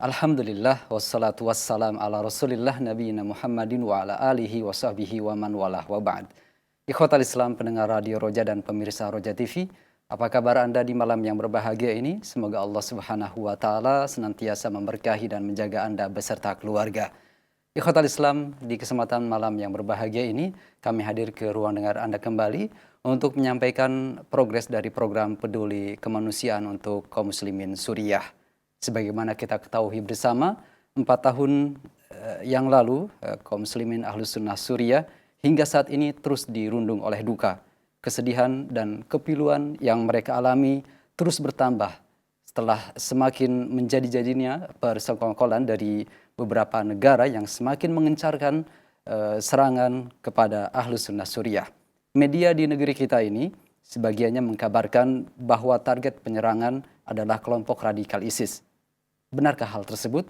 Alhamdulillah wassalatu wassalam ala Rasulillah nabiyina Muhammadin wa ala alihi wa sahbihi wa man walah wa ba'd. Ikhwatal Islam, pendengar Radio Roja dan pemirsa Roja TV, apa kabar Anda di malam yang berbahagia ini? Semoga Allah Subhanahu wa taala senantiasa memberkahi dan menjaga Anda beserta keluarga. Ikhwatal Islam, di kesempatan malam yang berbahagia ini, kami hadir ke ruang dengar Anda kembali untuk menyampaikan progres dari program peduli kemanusiaan untuk kaum muslimin Suriah. Sebagaimana kita ketahui bersama, 4 tahun yang lalu, kaum muslimin Ahlus Sunnah Suriah hingga saat ini terus dirundung oleh duka, kesedihan dan kepiluan yang mereka alami terus bertambah setelah semakin menjadi-jadinya persekongkolan dari beberapa negara yang semakin mengencarkan serangan kepada Ahlus Sunnah Suriah. Media di negeri kita ini sebagiannya mengkabarkan bahwa target penyerangan adalah kelompok radikal ISIS. Benarkah hal tersebut?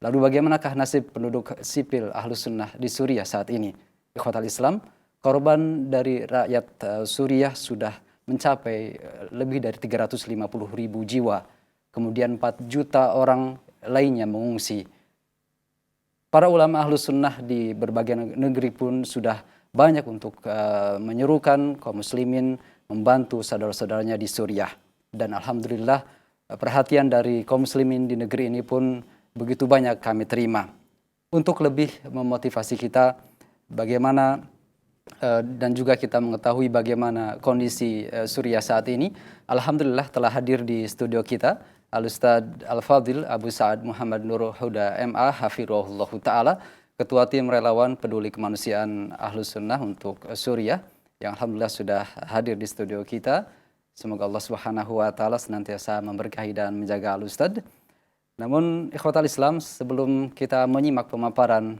Lalu bagaimanakah nasib penduduk sipil Ahlus Sunnah di Suriah saat ini? Ikhwatal Islam, korban dari rakyat Suriah sudah mencapai lebih dari 350.000 jiwa. Kemudian 4 juta orang lainnya mengungsi. Para ulama Ahlus Sunnah di berbagai negeri pun sudah banyak untuk menyerukan kaum muslimin membantu saudara-saudaranya di Suriah. Dan alhamdulillah, perhatian dari kaum muslimin di negeri ini pun begitu banyak kami terima. Untuk lebih memotivasi kita bagaimana dan juga kita mengetahui bagaimana kondisi Suriah saat ini, alhamdulillah telah hadir di studio kita Al-Ustadz Al-Fadhil Abu Sa'ad Muhammad Nur Huda MA Hafirullah Ta'ala, Ketua Tim Relawan Peduli Kemanusiaan Ahlus Sunnah untuk Suriah, yang alhamdulillah sudah hadir di studio kita. Semoga Allah Subhanahu wa taala senantiasa memberkahi dan menjaga Al-Ustadz. Namun ikhwatal Islam, sebelum kita menyimak pemaparan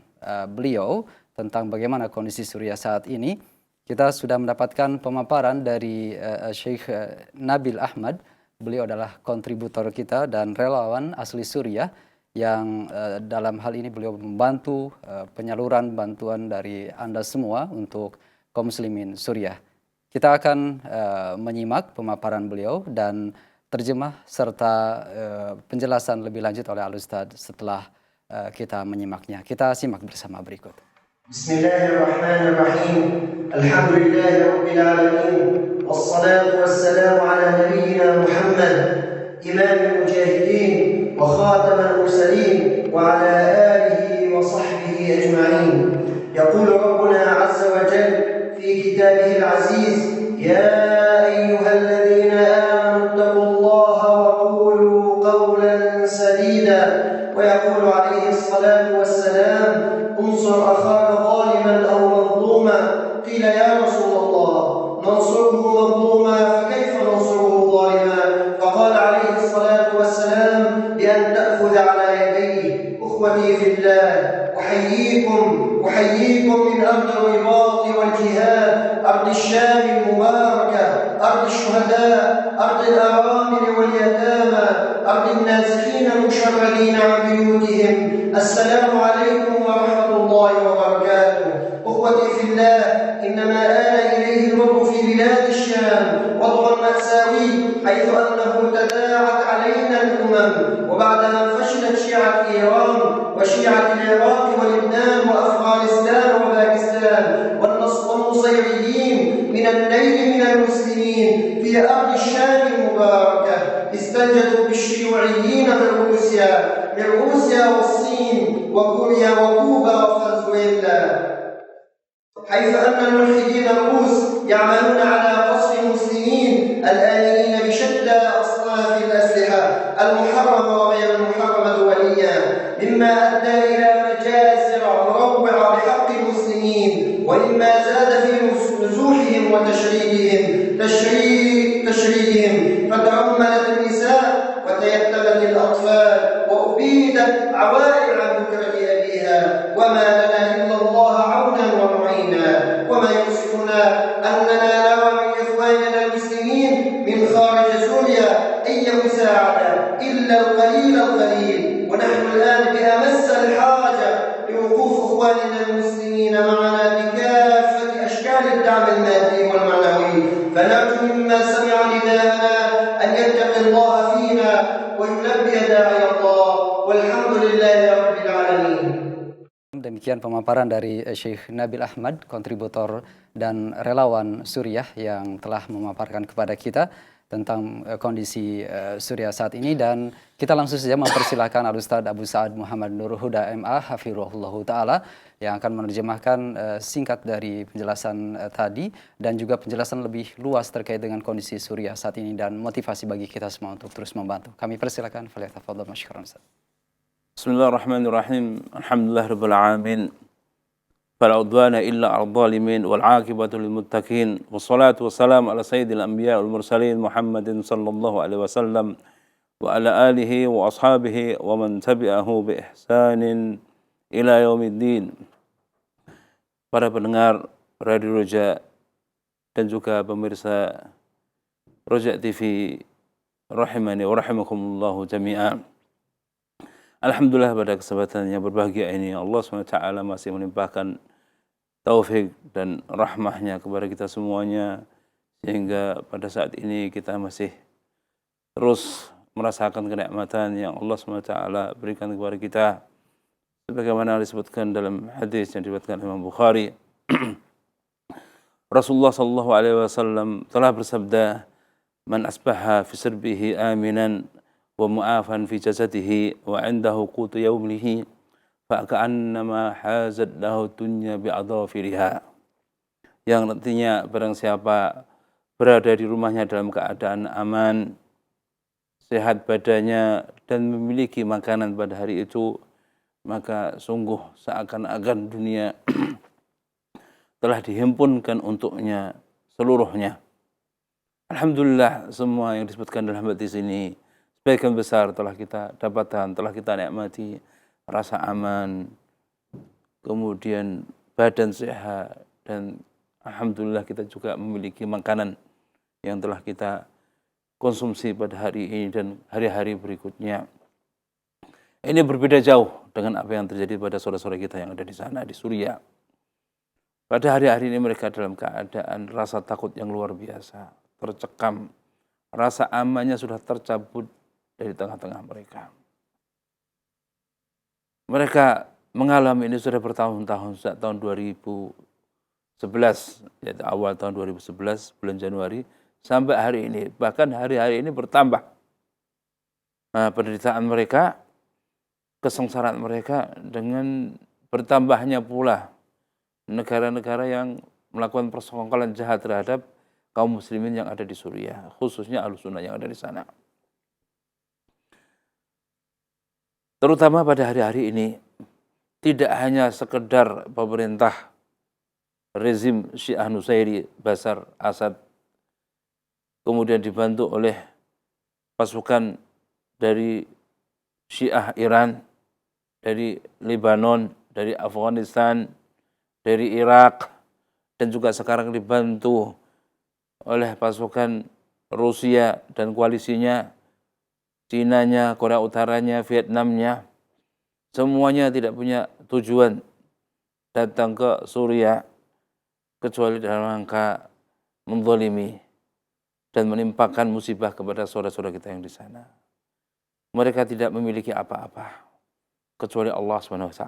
beliau tentang bagaimana kondisi Suriah saat ini, kita sudah mendapatkan pemaparan dari Syekh Nabil Ahmad. Beliau adalah kontributor kita dan relawan asli Suriah yang dalam hal ini beliau membantu penyaluran bantuan dari Anda semua untuk kaum muslimin Suriah. Kita akan menyimak pemaparan beliau dan terjemah serta penjelasan lebih lanjut oleh Al-Ustadz setelah kita menyimaknya. Kita simak bersama berikut. Bismillahirrahmanirrahim. Alhamdulillahirabbil alamin. Wassalatu wassalamu ala nabiyyina Muhammad, imamil mujahidin wa khatamal mursalin wa ala alihi wa sahbihi ajma'in. Yaqulu Rabbuna 'azza wa jalla في كتابه العزيز: يا أيها الذين آمنوا اتقوا الله وقولوا قولا سديدا. ويقول عليه الصلاة والسلام: انصر أخاك ظالما أو مظلوما. قيل يا رسول الله ننصره مظلوما فكيف ننصره ظالما؟ فقال عليه الصلاة والسلام: بأن تأخذ على يديه. أخوتي في الله، أحييكم من أرض الرباط والجهاد، أرض الشام المباركة، أرض الشهداء، أرض الأرامل واليتامى، أرض النازحين المشردين عن بيوتهم. السلام عليكم ورحمة الله وبركاته. أخوتي في الله، إنما آل إليه الوضع في بلاد الشام وضعا مأساوي، حيث أنه تداعت علينا الأمم، وبعد أن فشلت شيعة إيران وشيعة العراق ولبنان وأفغانستان وباكستان والنصيريين من النيل من المسلمين في أرض الشام المباركة، استنجدوا بالشيوعيين من روسيا والصين وكوريا وكوبا وفنزويلا، حيث أن الملحدين الروس يعملون على قصف المسلمين الآمنين بشتى أصناف الأسلحة المحرمة وغير المحرمة وليا، مما أدى إلى مجازر مروعة بحق المسلمين، ومما زاد في نزوحهم وتشريدهم، فترملت النساء وتيتمت الأطفال وأبيدت عوائل عن بكرة أبيها، وما لنا إلا الله عونا ومعينا. وما يؤسفنا أننا نرى من إخواننا المسلمين من خارج سوريا أي مساعدة إلا القليل، ونحن الآن بأمس الحاجة لوقوف إخواننا المسلمين معنا بكافة أشكال الدعم المادي والمعنوي. فنرجو مما سمع نداءنا أن يتقي الله فينا ويلبي داعي الله والحمد لله رب العالمين. Demikian pemaparan dari Syekh Nabil Ahmad, kontributor dan relawan Suriah yang telah memaparkan kepada kita tentang kondisi Suriah saat ini, dan kita langsung saja mempersilahkan Al-Ustaz Abu Sa'ad Muhammad Nur Huda MA Hafirullah Ta'ala yang akan menerjemahkan singkat dari penjelasan tadi dan juga penjelasan lebih luas terkait dengan kondisi Suriah saat ini dan motivasi bagi kita semua untuk terus membantu. Kami persilakan, falyatafadhal masykuran Ustaz. Bismillahirrahmanirrahim. Alhamdulillah rabbil alamin. Fala udwana illa 'alal zalimin wal 'aqibatu lil muttaqin. Wassalatu wassalamu ala sayyidil anbiya wal mursalin Muhammadin sallallahu alaihi wasallam wa ala alihi wa ashabihi wa man tabi'ahu bi ihsanin ila yaumiddin. Para pendengar Radio Roja dan juga pemirsa Roja TV rahimani wa rahimakumullah jami'an. Alhamdulillah pada kesempatan yang berbahagia ini Allah SWT masih melimpahkan taufik dan rahmahnya kepada kita semuanya, sehingga pada saat ini kita masih terus merasakan kenikmatan yang Allah SWT berikan kepada kita. Sebagaimana disebutkan dalam hadis yang diriwayatkan Imam Bukhari, Rasulullah SAW telah bersabda, "Man asbaha fi sirbihi aminan wa mu'afan fi jasadihi wa 'indahu qutu yawmihi fa ka'annama hazat lahu dunya bi adhafiriha." Yang nantinya barang siapa berada di rumahnya dalam keadaan aman, sehat badannya dan memiliki makanan pada hari itu, maka sungguh seakan-akan dunia telah dihimpunkan untuknya seluruhnya. Alhamdulillah, semua yang disebutkan dalam hadis ini sebagian besar telah kita dapatkan, telah kita nikmati. Rasa aman, kemudian badan sehat, dan alhamdulillah kita juga memiliki makanan yang telah kita konsumsi pada hari ini dan hari-hari berikutnya. Ini berbeda jauh dengan apa yang terjadi pada saudara-saudara kita yang ada di sana, di Suriah. Pada hari-hari ini mereka dalam keadaan rasa takut yang luar biasa, tercekam. Rasa amannya sudah tercabut dari tengah-tengah mereka. Mereka mengalami ini sudah bertahun-tahun, sejak tahun 2011, yaitu awal tahun 2011, bulan Januari, sampai hari ini. Bahkan hari-hari ini bertambah. Nah, penderitaan mereka, kesengsaraan mereka, dengan bertambahnya pula negara-negara yang melakukan persekongkolan jahat terhadap kaum muslimin yang ada di Suriah, khususnya Ahlussunnah yang ada di sana. Terutama pada hari-hari ini, tidak hanya sekedar pemerintah rezim Syiah Nusairi Bashar Assad, kemudian dibantu oleh pasukan dari Syiah Iran, dari Lebanon, dari Afghanistan, dari Irak, dan juga sekarang dibantu oleh pasukan Rusia dan koalisinya, Cinanya, Korea Utaranya, Vietnamnya. Semuanya tidak punya tujuan datang ke Suriah kecuali dalam rangka menzalimi dan menimpakan musibah kepada saudara-saudara kita yang di sana. Mereka tidak memiliki apa-apa kecuali Allah SWT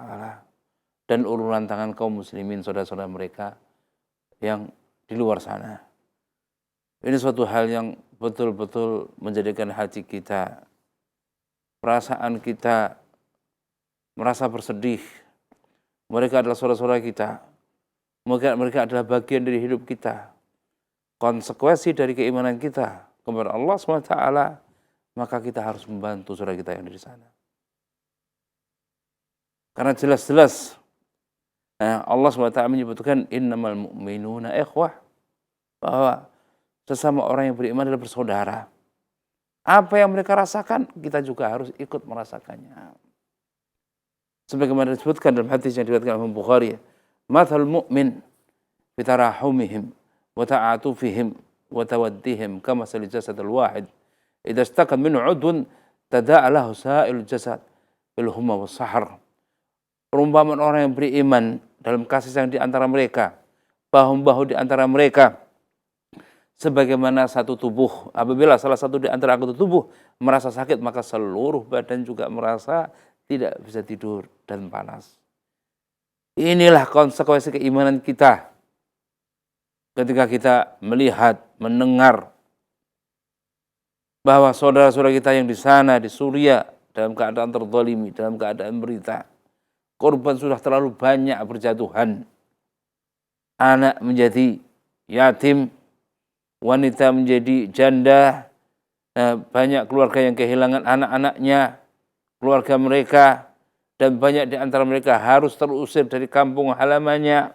dan uluran tangan kaum muslimin, saudara-saudara mereka yang di luar sana. Ini suatu hal yang betul-betul menjadikan hati kita, perasaan kita merasa bersedih. Mereka adalah saudara-saudara kita. Mereka adalah bagian dari hidup kita. Konsekuensi dari keimanan kita kepada Allah SWT, maka kita harus membantu saudara kita yang di sana. Karena jelas-jelas Allah SWT menyebutkan innamal mu'minuna ikhwah, bahwa sesama orang yang beriman adalah bersaudara. Apa yang mereka rasakan, kita juga harus ikut merasakannya. Sebagaimana disebutkan dalam hadis yang diriwayatkan Imam Bukhari, "Mathalul mu'min fi tarahumihim wa ta'atufihim wa tawaddihim kamathali jasadil wahid idza istaqad minhu 'udwun tada'a lahu sa'ilul jasad bil humma was sahar." Perumpamaan orang yang beriman dalam kasih sayang di antara mereka, bahu-bahu di antara mereka, sebagaimana satu tubuh. Apabila salah satu di antara anggota tubuh merasa sakit, maka seluruh badan juga merasa tidak bisa tidur dan panas. Inilah konsekuensi keimanan kita ketika kita melihat, mendengar bahwa saudara-saudara kita yang di sana, di Suriah, dalam keadaan terzalimi, dalam keadaan berita. Korban sudah terlalu banyak berjatuhan. Anak menjadi yatim, wanita menjadi janda, banyak keluarga yang kehilangan anak-anaknya, keluarga mereka, dan banyak di antara mereka harus terusir dari kampung halamannya.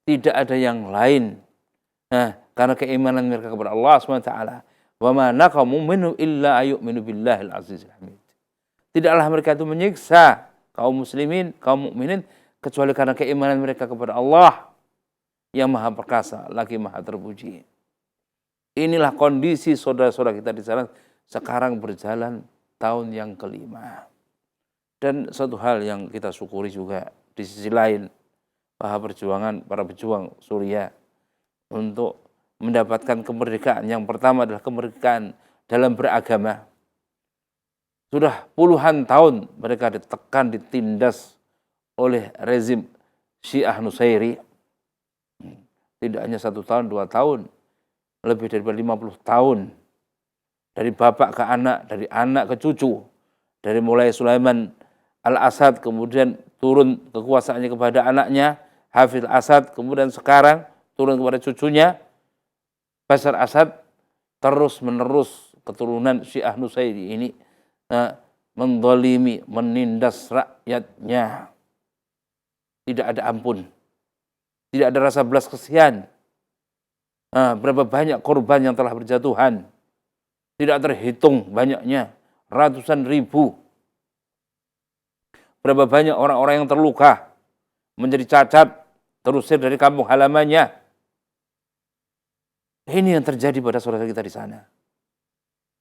Tidak ada yang lain. Karena keimanan mereka kepada Allah SWT. Wa ma naqamu minhum illa ayyuminu billahil azizil hamid. Tidaklah mereka itu menyiksa kaum muslimin, kaum mukminin, kecuali karena keimanan mereka kepada Allah yang maha perkasa, lagi maha terpuji. Inilah kondisi saudara-saudara kita di sana sekarang berjalan tahun yang kelima. Dan satu hal yang kita syukuri juga di sisi lain, bahwa perjuangan para pejuang Suriah untuk mendapatkan kemerdekaan. Yang pertama adalah kemerdekaan dalam beragama. Sudah puluhan tahun mereka ditekan, ditindas oleh rezim Syiah Nusairi. Tidak hanya 1 tahun, 2 tahun, lebih dari 50 tahun. Dari bapak ke anak, dari anak ke cucu. Dari mulai Sulaiman Al-Asad, kemudian turun kekuasaannya kepada anaknya, Hafidh Asad, kemudian sekarang turun kepada cucunya, Bashar Asad, terus menerus keturunan Syiah Nusairi ini mendolimi, menindas rakyatnya. Tidak ada ampun. Tidak ada rasa belas kasihan. Berapa banyak korban yang telah berjatuhan. Tidak terhitung banyaknya. Ratusan ribu. Berapa banyak orang-orang yang terluka. Menjadi cacat. Terusir dari kampung halamannya. Ini yang terjadi pada saudara kita di sana.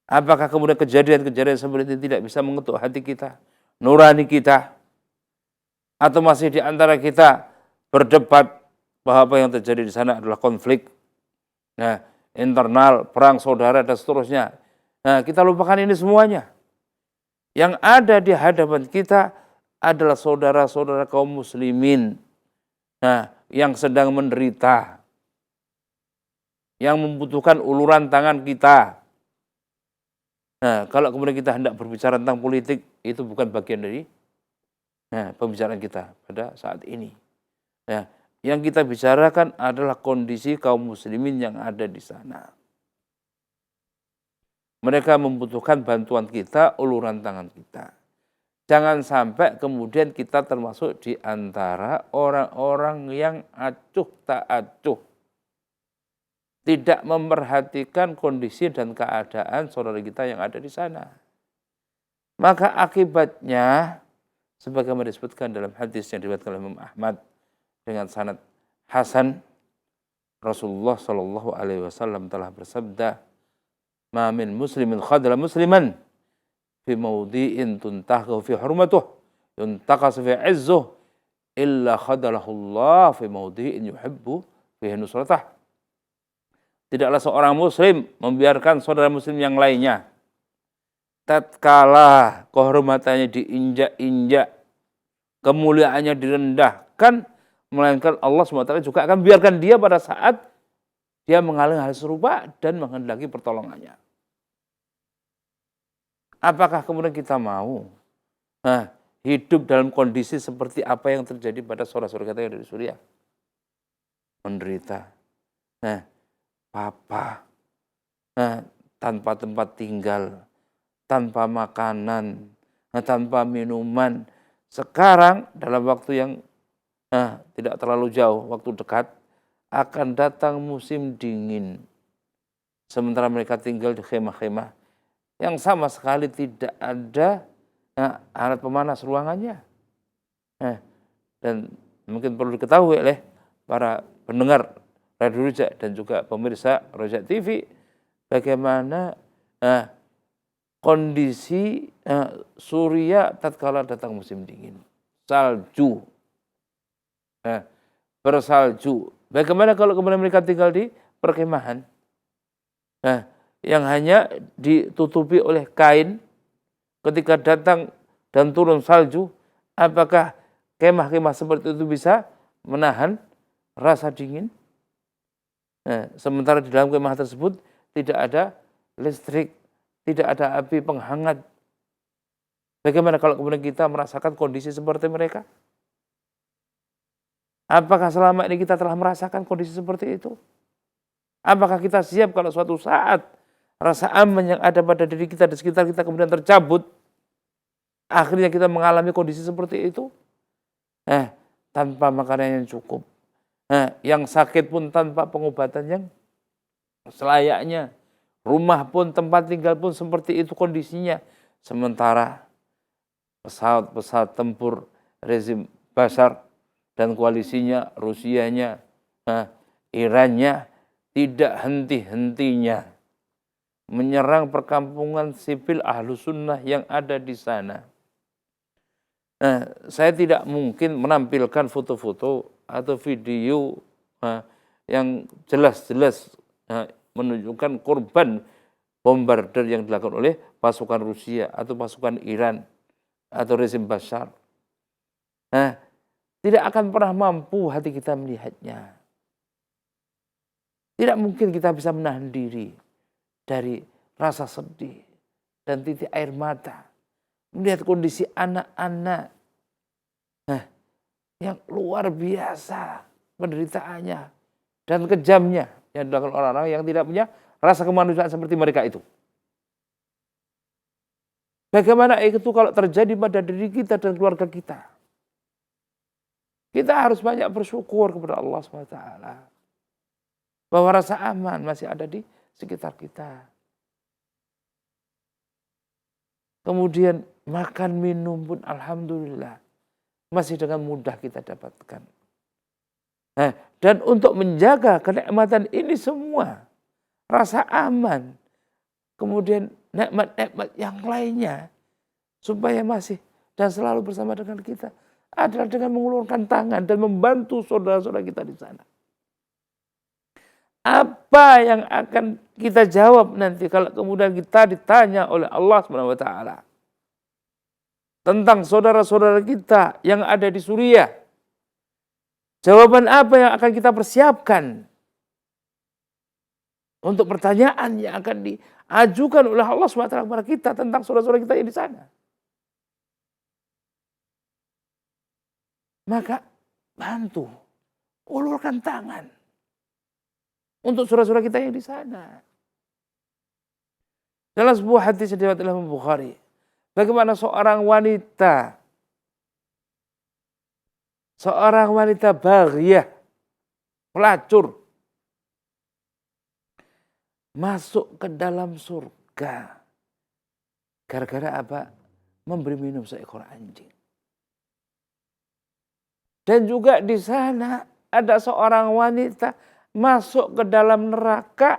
Apakah kemudian kejadian-kejadian seperti ini tidak bisa mengetuk hati kita, nurani kita, atau masih di antara kita berdebat bahwa apa yang terjadi di sana adalah konflik, internal, perang saudara dan seterusnya. Kita lupakan ini semuanya. Yang ada di hadapan kita adalah saudara-saudara kaum muslimin, yang sedang menderita, yang membutuhkan uluran tangan kita. Kalau kemudian kita hendak berbicara tentang politik, itu bukan bagian dari pembicaraan kita pada saat ini. Yang kita bicarakan adalah kondisi kaum muslimin yang ada di sana. Mereka membutuhkan bantuan kita, uluran tangan kita. Jangan sampai kemudian kita termasuk di antara orang-orang yang acuh tak acuh. Tidak memperhatikan kondisi dan keadaan saudara kita yang ada di sana. Maka akibatnya, sebagaimana disebutkan dalam hadis yang diriwayatkan oleh Imam Ahmad dengan sanad hasan, Rasulullah Shallallahu Alaihi Wasallam telah bersabda, "Ma min muslimin khadala musliman fi mawdi'in tuntahku fi hurmatuh, yuntaqas fi izzuh, illa khadalahu Allah fi mawdi'in yuhibbu fi nusratah." Tidaklah seorang muslim membiarkan saudara muslim yang lainnya tatkala kehormatannya diinjak-injak, kemuliaannya direndahkan, melainkan Allah SWT juga akan biarkan dia pada saat dia mengalami hal serupa dan menghendaki pertolongannya. Apakah kemudian kita mau hidup dalam kondisi seperti apa yang terjadi pada saudara-saudara kita yang dari Suriah? Menderita. Papa, tanpa tempat tinggal, tanpa makanan, tanpa minuman. Sekarang dalam waktu yang tidak terlalu jauh, waktu dekat, akan datang musim dingin. Sementara mereka tinggal di khemah-khemah yang sama sekali tidak ada alat pemanas ruangannya. Dan mungkin perlu diketahui oleh para pendengar Radio Roja dan juga pemirsa Roja TV, bagaimana kondisi Suriah tatkala datang musim dingin. Salju, bersalju. Bagaimana kalau kemudian mereka tinggal di perkemahan yang hanya ditutupi oleh kain, ketika datang dan turun salju, apakah kemah-kemah seperti itu bisa menahan rasa dingin? Nah, sementara di dalam kemah tersebut tidak ada listrik, tidak ada api penghangat. Bagaimana kalau kemudian kita merasakan kondisi seperti mereka? Apakah selama ini kita telah merasakan kondisi seperti itu? Apakah kita siap kalau suatu saat rasa aman yang ada pada diri kita di sekitar kita kemudian tercabut? Akhirnya kita mengalami kondisi seperti itu? Tanpa makanan yang cukup. Yang sakit pun tanpa pengobatan yang selayaknya. Rumah pun, tempat tinggal pun seperti itu kondisinya. Sementara pesawat-pesawat tempur rezim Bashar dan koalisinya, Rusianya, Irannya tidak henti-hentinya menyerang perkampungan sipil Ahlus Sunnah yang ada di sana. Saya tidak mungkin menampilkan foto-foto atau video yang jelas-jelas menunjukkan korban bombarder yang dilakukan oleh pasukan Rusia atau pasukan Iran atau rezim Bashar. Tidak akan pernah mampu hati kita melihatnya. Tidak mungkin kita bisa menahan diri dari rasa sedih dan titik air mata melihat kondisi anak-anak yang luar biasa penderitaannya dan kejamnya yang dilakukan orang-orang yang tidak punya rasa kemanusiaan seperti mereka itu. Bagaimana itu kalau terjadi pada diri kita dan keluarga kita? Kita harus banyak bersyukur kepada Allah SWT. Bahwa rasa aman masih ada di sekitar kita. Kemudian makan minum pun alhamdulillah masih dengan mudah kita dapatkan. Dan untuk menjaga kenikmatan ini semua, rasa aman, kemudian nikmat-nikmat yang lainnya, supaya masih dan selalu bersama dengan kita, adalah dengan mengulurkan tangan dan membantu saudara-saudara kita di sana. Apa yang akan kita jawab nanti kalau kemudian kita ditanya oleh Allah SWT tentang saudara-saudara kita yang ada di Suriah? Jawaban apa yang akan kita persiapkan untuk pertanyaan yang akan diajukan oleh Allah SWT kepada kita tentang saudara-saudara kita yang di sana? Maka bantu, ulurkan tangan untuk saudara-saudara kita yang di sana. Dalam sebuah hadis riwayat Imam Bukhari, bagaimana seorang wanita baghiyah, pelacur, masuk ke dalam surga gara-gara apa? Memberi minum seekor anjing. Dan juga di sana ada seorang wanita masuk ke dalam neraka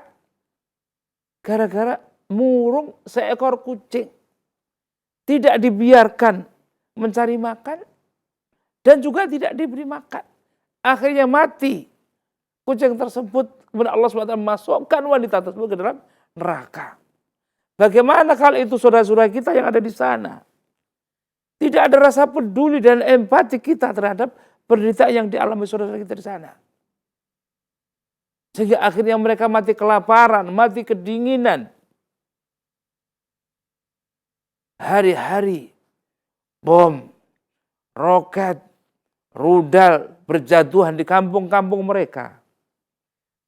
gara-gara murung seekor kucing. Tidak dibiarkan mencari makan dan juga tidak diberi makan. Akhirnya mati kucing tersebut. Kemudian Allah SWT masukkan wanita tersebut ke dalam neraka. Bagaimana kalau itu saudara-saudara kita yang ada di sana? Tidak ada rasa peduli dan empati kita terhadap penderitaan yang dialami saudara kita di sana. Sehingga akhirnya mereka mati kelaparan, mati kedinginan. Hari-hari bom, roket, rudal berjatuhan di kampung-kampung mereka.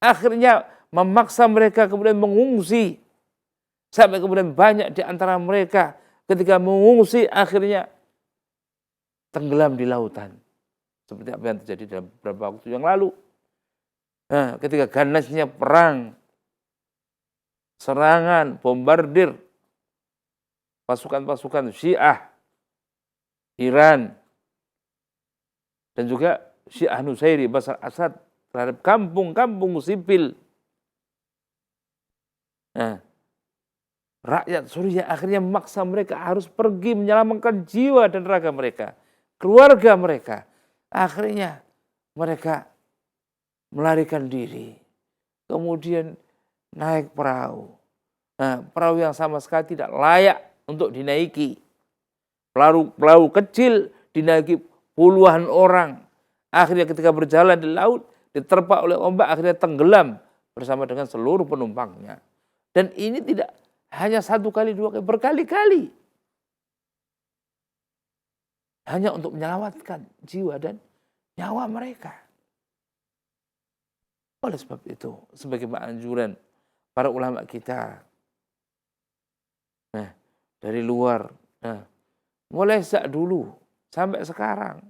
Akhirnya memaksa mereka kemudian mengungsi. Sampai kemudian banyak di antara mereka ketika mengungsi akhirnya tenggelam di lautan. Seperti apa yang terjadi dalam beberapa waktu yang lalu. Ketika ganasnya perang, serangan, bombardir, pasukan-pasukan Syiah, Iran, dan juga Syiah Nusairi, Bashar Assad, terhadap kampung-kampung sipil. Rakyat Suriah akhirnya memaksa mereka harus pergi menyelamatkan jiwa dan raga mereka, keluarga mereka. Akhirnya mereka melarikan diri. Kemudian naik perahu. Perahu yang sama sekali tidak layak untuk dinaiki. perahu kecil dinaiki puluhan orang. Akhirnya ketika berjalan di laut, diterpa oleh ombak, akhirnya tenggelam bersama dengan seluruh penumpangnya. Dan ini tidak hanya satu kali, dua kali, berkali-kali. Hanya untuk menyelamatkan jiwa dan nyawa mereka. Oleh sebab itu, sebagai anjuran para ulama kita, dari luar, mulai sejak dulu sampai sekarang,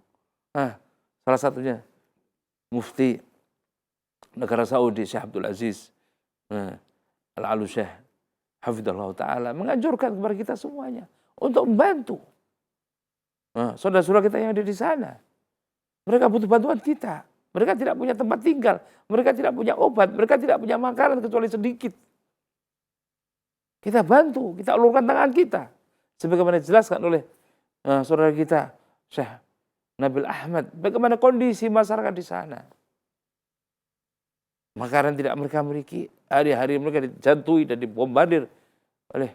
salah satunya Mufti negara Saudi Syekh Abdul Aziz Al-Alusyah hafizallahu taala menganjurkan kepada kita semuanya untuk membantu saudara-saudara kita yang ada di sana. Mereka butuh bantuan kita. Mereka tidak punya tempat tinggal, mereka tidak punya obat, mereka tidak punya makanan kecuali sedikit. Kita bantu, kita ulurkan tangan kita. Sebagaimana dijelaskan oleh saudara kita Syekh Nabil Ahmad, bagaimana kondisi masyarakat di sana. Makanan tidak mereka miliki, hari-hari mereka dijantui dan dibombardir oleh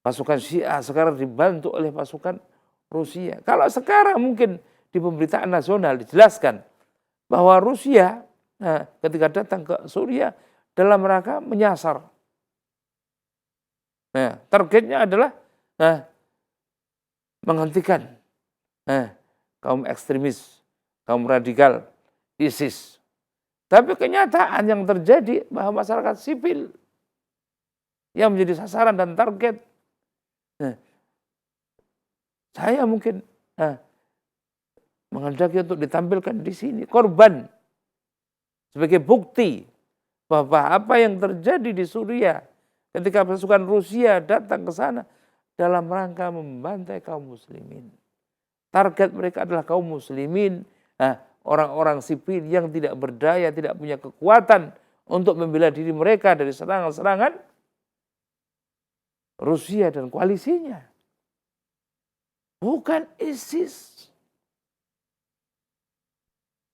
pasukan Syiah, sekarang dibantu oleh pasukan Rusia. Kalau sekarang mungkin di pemberitaan nasional dijelaskan bahwa Rusia ketika datang ke Suriah dalam rangka menyasar. Targetnya adalah menghentikan kaum ekstremis, kaum radikal, ISIS. Tapi kenyataan yang terjadi bahwa masyarakat sipil yang menjadi sasaran dan target. Saya mungkin menghendaki untuk ditampilkan di sini korban sebagai bukti bahwa apa yang terjadi di Suriah ketika pasukan Rusia datang ke sana dalam rangka membantai kaum muslimin. Target mereka adalah kaum muslimin, orang-orang sipil yang tidak berdaya, tidak punya kekuatan untuk membela diri mereka dari serangan-serangan Rusia dan koalisinya. Bukan ISIS.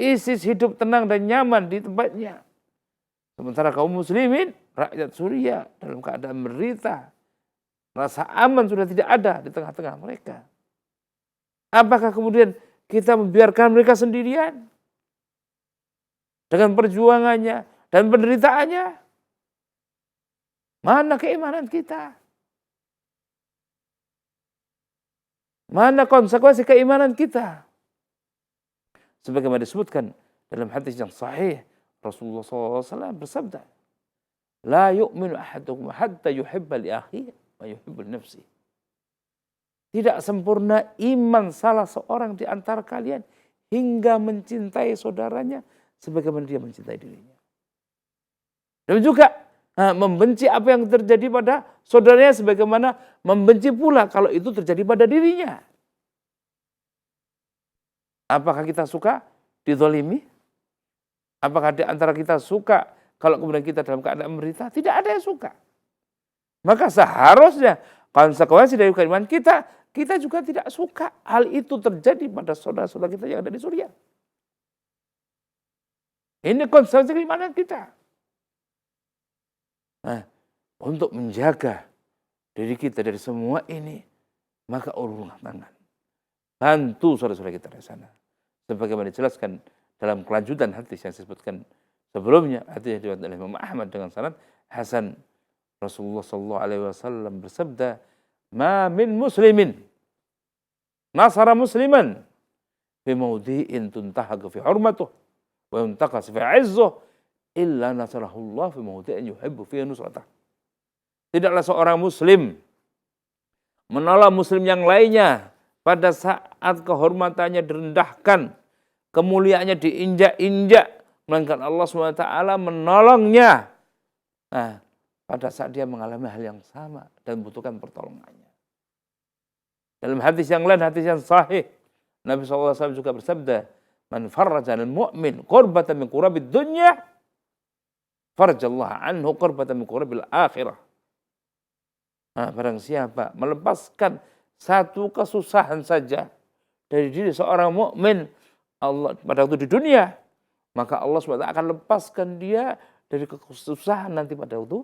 ISIS hidup tenang dan nyaman di tempatnya. Sementara kaum muslimin, rakyat Suriah dalam keadaan menderita. Rasa aman sudah tidak ada di tengah-tengah mereka. Apakah kemudian kita membiarkan mereka sendirian? Dengan perjuangannya dan penderitaannya? Mana keimanan kita? Mana konsekuensi keimanan kita? Sebagaimana disebutkan dalam hadis yang sahih, Rasulullah SAW bersabda, "La yu'minu ahadukum hatta yuhibba li akhihi wa yuhibbu li nafsihi." Tidak sempurna iman salah seorang di antara kalian hingga mencintai saudaranya sebagaimana dia mencintai dirinya. Dan juga membenci apa yang terjadi pada saudaranya sebagaimana membenci pula kalau itu terjadi pada dirinya. Apakah kita suka dizalimi? Apakah di antara kita suka kalau kemudian kita dalam keadaan menderita? Tidak ada yang suka. Maka seharusnya konsekuensi dari keimanan kita, kita juga tidak suka hal itu terjadi pada saudara-saudara kita yang ada di Suriah. Ini konsekuensi keimanan kita. Untuk menjaga diri kita dari semua ini, maka ulurkan tangan. Bantu saudara-saudara kita di sana. Sebagaimana dijelaskan dalam kelanjutan hadis yang disebutkan sebelumnya, hadis yang diriwayatkan oleh Imam Ahmad dengan sanad hasan, Rasulullah sallallahu alaihi wasallam bersabda, "Ma min muslimin nasara musliman fi mawdi'in tuntahak fi hurmatuh wa yuntaqas fi 'izzuh illa nasarahullah fi mawdi'in yuhibbu fi nusratah." Tidaklah seorang muslim menolong muslim yang lainnya pada saat kehormatannya direndahkan, kemuliaannya diinjak-injak, melainkan Allah SWT menolongnya pada saat dia mengalami hal yang sama dan membutuhkan pertolongannya. Dalam hadis yang lain, hadis yang sahih, Nabi SAW juga bersabda, "Man farraja al-mu'min qurbatan min qurabid dunya, farajallahu anhu qurbatan min qurabil akhirah." Barang siapa melepaskan satu kesusahan saja dari diri seorang mukmin Allah pada waktu di dunia, maka Allah SWT akan lepaskan dia dari kesusahan nanti pada waktu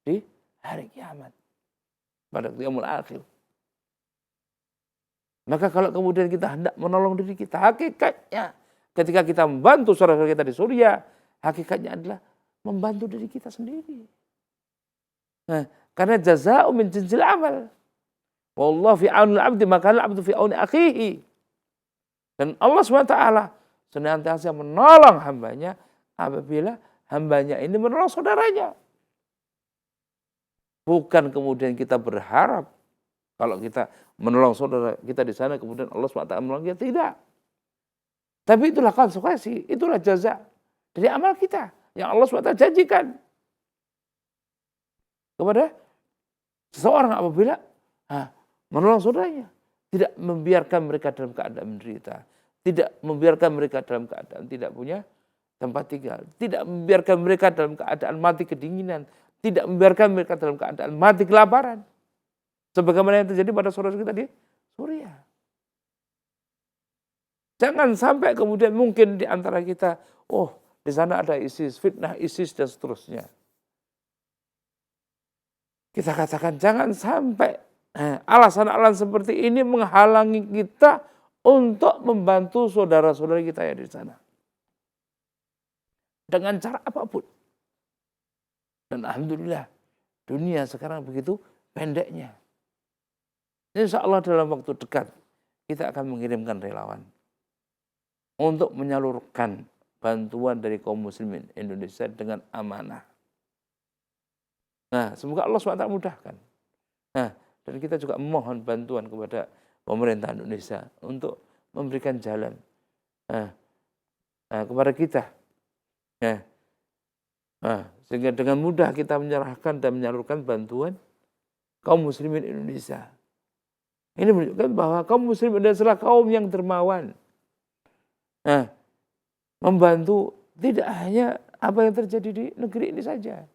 di hari kiamat, pada yaumul akhir. Maka kalau kemudian kita hendak menolong diri kita, hakikatnya ketika kita membantu saudara-saudara kita di Suriah, hakikatnya adalah membantu diri kita sendiri. Nah, karena jazaa'u min jinsil amal. Wallahu fi aunil 'abdi maka al-'abdu fi auni akhihi. Dan Allah SWT senantiasa menolong hambanya apabila hambanya ini menolong saudaranya. Bukan kemudian kita berharap kalau kita menolong saudara kita di sana kemudian Allah SWT menolong kita, tidak. Tapi itulah konsekuensi, itulah jaza dari amal kita yang Allah SWT janjikan kepada seseorang apabila menolong saudaranya, tidak membiarkan mereka dalam keadaan menderita, tidak membiarkan mereka dalam keadaan tidak punya tempat tinggal, tidak membiarkan mereka dalam keadaan mati kedinginan, tidak membiarkan mereka dalam keadaan mati kelaparan. Sebagaimana yang terjadi pada saudara kita di Suriah. Jangan sampai kemudian mungkin di antara kita, di sana ada ISIS, fitnah ISIS dan seterusnya. Kita katakan jangan sampai alasan-alasan seperti ini menghalangi kita untuk membantu saudara-saudara kita yang di sana. Dengan cara apapun. Dan alhamdulillah dunia sekarang begitu pendeknya. Insya Allah dalam waktu dekat kita akan mengirimkan relawan untuk menyalurkan bantuan dari kaum muslimin Indonesia dengan amanah. Nah, semoga Allah SWT mudahkan. Nah, dan kita juga memohon bantuan kepada pemerintah Indonesia untuk memberikan jalan kepada kita. Sehingga dengan mudah kita menyerahkan dan menyalurkan bantuan kaum muslimin Indonesia. Ini menunjukkan bahwa kaum muslimin adalah kaum yang dermawan. Membantu tidak hanya apa yang terjadi di negeri ini saja.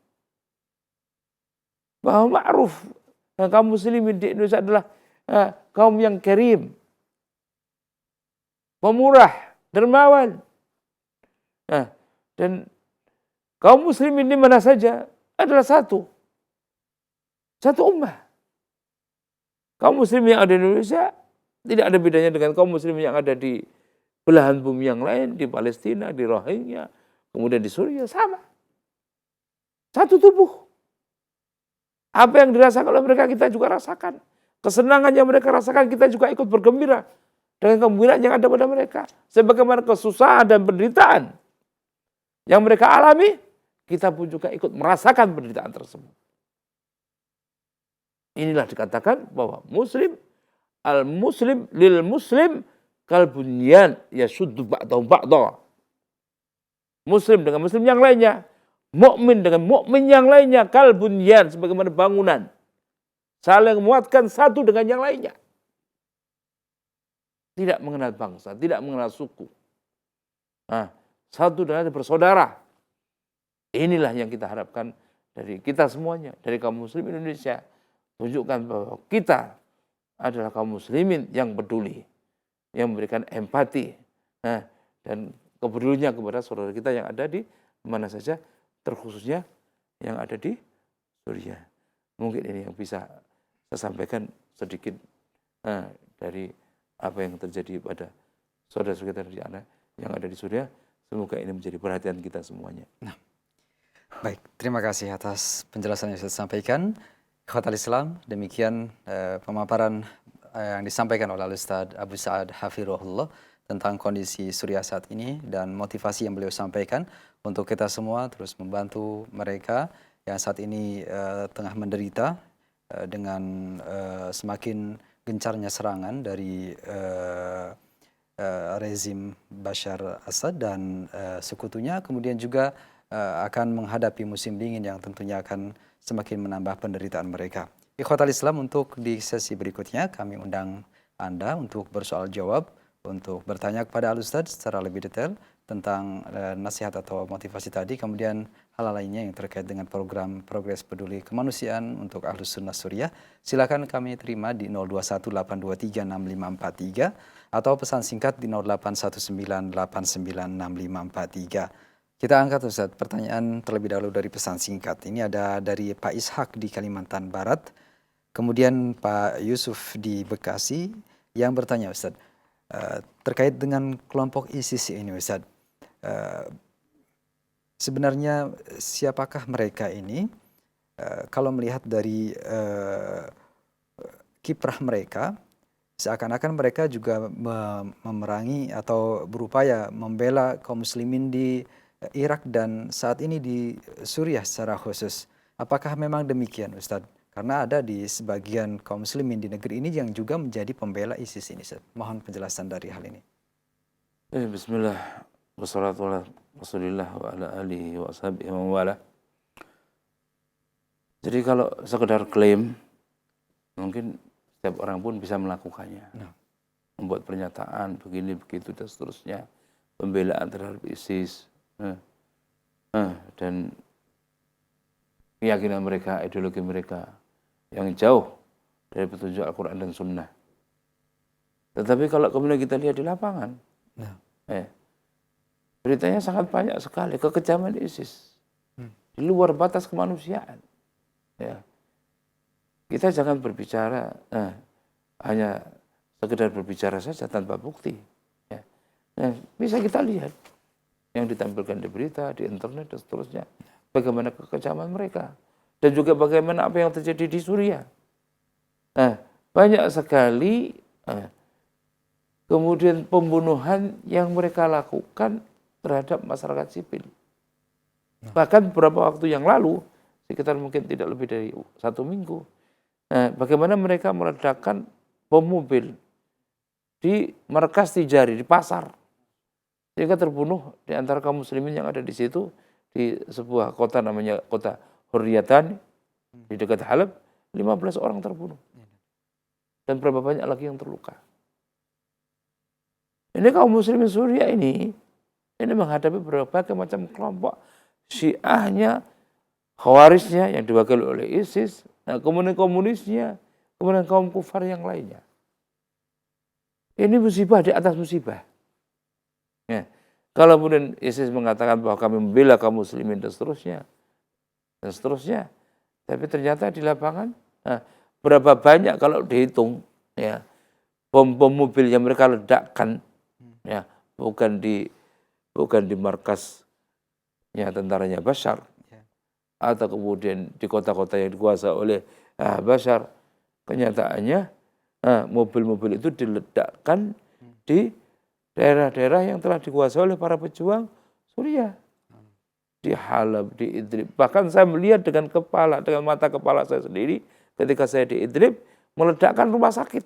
Bahwa ma'ruf kaum muslimin di Indonesia adalah kaum yang karim, pemurah, dermawan. Dan kaum muslimin di mana saja adalah satu ummah. Kaum muslim yang ada di Indonesia tidak ada bedanya dengan kaum muslim yang ada di belahan bumi yang lain, di Palestina, di Rohingya, kemudian di Suriah, sama. Satu tubuh. Apa yang dirasakan oleh mereka kita juga rasakan. Kesenangan yang mereka rasakan kita juga ikut bergembira dengan kegembiraan yang ada pada mereka. Sebagaimana kesusahan dan penderitaan yang mereka alami, kita pun juga ikut merasakan penderitaan tersebut. Inilah dikatakan bahwa al-muslim lil muslim kal bunyan yasuddu ba'dahu ba'dha. Muslim dengan muslim yang lainnya, mukmin dengan mukmin yang lainnya kal bunyan sebagaimana bangunan. Saling menguatkan satu dengan yang lainnya. Tidak mengenal bangsa, tidak mengenal suku. Satu dengan bersaudara. Inilah yang kita harapkan dari kita semuanya, dari kaum muslim Indonesia. Tunjukkan bahwa kita adalah kaum muslimin yang peduli, yang memberikan empati, dan kepeduliannya kepada saudara kita yang ada di mana saja, terkhususnya yang ada di Suriah. Mungkin ini yang bisa saya sampaikan sedikit dari apa yang terjadi pada saudara-saudara kita yang ada di Suriah. Semoga ini menjadi perhatian kita semuanya. Baik, terima kasih atas penjelasan yang saya sampaikan. Ikhwatal Islam, demikian pemaparan yang disampaikan oleh Ustaz Abu Sa'ad Hafirullah tentang kondisi Suriah saat ini dan motivasi yang beliau sampaikan untuk kita semua terus membantu mereka yang saat ini tengah menderita dengan semakin gencarnya serangan dari rezim Bashar Assad dan sekutunya, kemudian juga akan menghadapi musim dingin yang tentunya akan semakin menambah penderitaan mereka. Ikhwatal Islam, untuk di sesi berikutnya kami undang Anda untuk bersoal jawab, untuk bertanya kepada Al-Ustadz secara lebih detail tentang nasihat atau motivasi tadi, kemudian hal lainnya yang terkait dengan program Progres Peduli Kemanusiaan untuk Ahlus Sunnah Suriah. Silakan kami terima di 0218236543 atau pesan singkat di 0819896543. Kita angkat Ustaz pertanyaan terlebih dahulu dari pesan singkat. Ini ada dari Pak Ishak di Kalimantan Barat, kemudian Pak Yusuf di Bekasi, yang bertanya Ustadz, terkait dengan kelompok ISIS ini Ustadz. Sebenarnya siapakah mereka ini? Kalau melihat dari kiprah mereka, seakan-akan mereka juga memerangi atau berupaya membela kaum muslimin di Irak dan saat ini di Suriah secara khusus. Apakah memang demikian Ustadz? Karena ada di sebagian kaum muslimin di negeri ini yang juga menjadi pembela ISIS ini Ustadz. Mohon penjelasan dari hal ini. Bismillah. Wassalatu ala Rasulillah wa ala alihi wa ashabihi wa wala. Jadi kalau sekedar klaim, mungkin setiap orang pun bisa melakukannya. Membuat pernyataan begini, begitu, dan seterusnya. Pembelaan terhadap ISIS. Dan keyakinan mereka, ideologi mereka yang jauh dari petunjuk Al-Quran dan Sunnah. Tetapi kalau kemudian kita lihat di lapangan, beritanya sangat banyak sekali kekejaman ISIS di luar batas kemanusiaan. Ya. Kita jangan berbicara hanya sekedar berbicara saja tanpa bukti. Ya. Bisa kita lihat yang ditampilkan di berita, di internet dan seterusnya, bagaimana kekejaman mereka dan juga bagaimana apa yang terjadi di Suriah. Banyak sekali kemudian pembunuhan yang mereka lakukan terhadap masyarakat sipil. Bahkan beberapa waktu yang lalu, sekitar mungkin tidak lebih dari 1 minggu, bagaimana mereka meledakkan bom mobil di markas tijari, di pasar. Sehingga terbunuh di antara kaum muslimin yang ada di situ, di sebuah kota namanya kota Hurriyatan, di dekat Halab, 15 orang terbunuh. Dan berapa banyak lagi yang terluka. Ini kaum muslimin Suriah ini menghadapi berbagai macam kelompok. Syiahnya, Khawariznya yang diwakili oleh ISIS, kemudian komunisnya, kemudian kaum kufar yang lainnya. Ini musibah di atas musibah. Ya. Kalau kemudian ISIS mengatakan bahwa kami membela kaum muslimin dan seterusnya, tapi ternyata di lapangan berapa banyak kalau dihitung, ya, bom-bom mobil yang mereka ledakkan, ya, bukan di markasnya tentaranya Bashar, atau kemudian di kota-kota yang dikuasai oleh Bashar. Kenyataannya mobil-mobil itu diledakkan di daerah-daerah yang telah dikuasai oleh para pejuang Suriah, di Halab, di Idlib. Bahkan saya melihat dengan mata kepala saya sendiri ketika saya di Idlib meledakkan rumah sakit.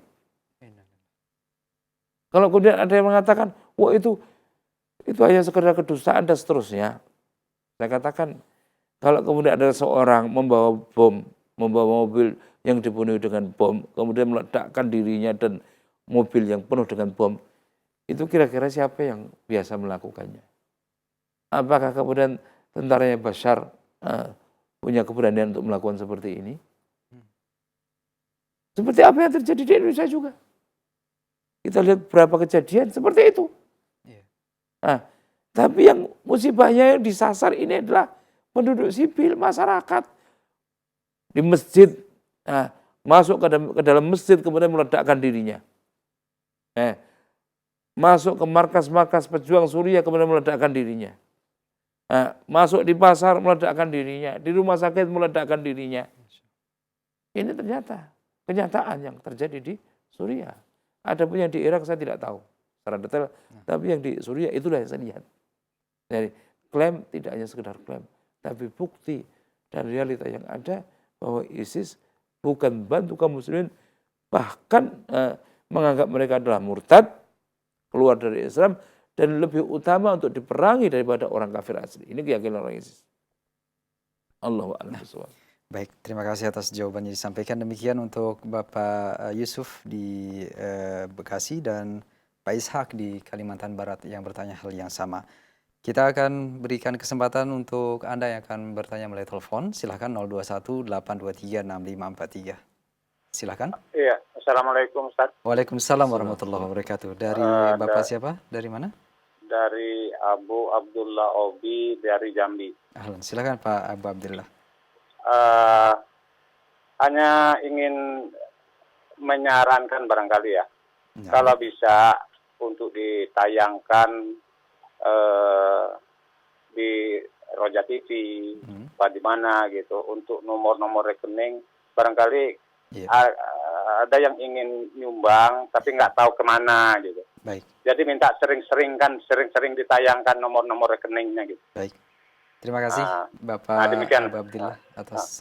Kalau kemudian ada yang mengatakan, wah itu hanya sekedar kedustaan dan seterusnya, saya katakan, kalau kemudian ada seorang membawa mobil yang dipenuhi dengan bom, kemudian meledakkan dirinya dan mobil yang penuh dengan bom, itu kira-kira siapa yang biasa melakukannya? Apakah kemudian tentaranya Bashar punya keberanian untuk melakukan seperti ini? Seperti apa yang terjadi di Indonesia juga. Kita lihat beberapa kejadian seperti itu. Tapi yang musibahnya yang disasar ini adalah penduduk sipil, masyarakat. Di masjid, masuk ke dalam masjid kemudian meledakkan dirinya. Masuk ke markas-markas pejuang Suriah kemudian meledakkan dirinya. Masuk di pasar meledakkan dirinya. Di rumah sakit meledakkan dirinya. Ini ternyata kenyataan yang terjadi di Suriah. Ada pun yang di Irak saya tidak tahu secara detail. Tapi yang di Suriah itulah yang saya lihat. Jadi klaim tidak hanya sekedar klaim, tapi bukti dan realita yang ada bahwa ISIS bukan bantu kaum muslimin, bahkan menganggap mereka adalah murtad, keluar dari Islam, dan lebih utama untuk diperangi daripada orang kafir asli. Ini keyakinan orang ISIS. Allahu a'lam bishawab. Baik, terima kasih atas jawabannya disampaikan. Demikian untuk Bapak Yusuf di Bekasi dan Pak Ishak di Kalimantan Barat yang bertanya hal yang sama. Kita akan berikan kesempatan untuk Anda yang akan bertanya melalui telepon. Silahkan 021-823-6543. Silahkan. Iya, Assalamualaikum Ustaz. Waalaikumsalam warahmatullahi wabarakatuh. Dari Bapak siapa? Dari mana? Dari Abu Abdullah Obi dari Jambi. Ahlan, silahkan Pak Abu Abdullah. Hanya ingin menyarankan barangkali ya. Ya. Kalau bisa untuk ditayangkan di Roja TV, apa di mana gitu, untuk nomor-nomor rekening, barangkali Iya. ada yang ingin nyumbang tapi nggak tahu kemana gitu. Baik. Jadi minta sering-sering ditayangkan nomor-nomor rekeningnya gitu. Baik. Terima kasih Nah, Bapak demikian. Abu Abdillah atas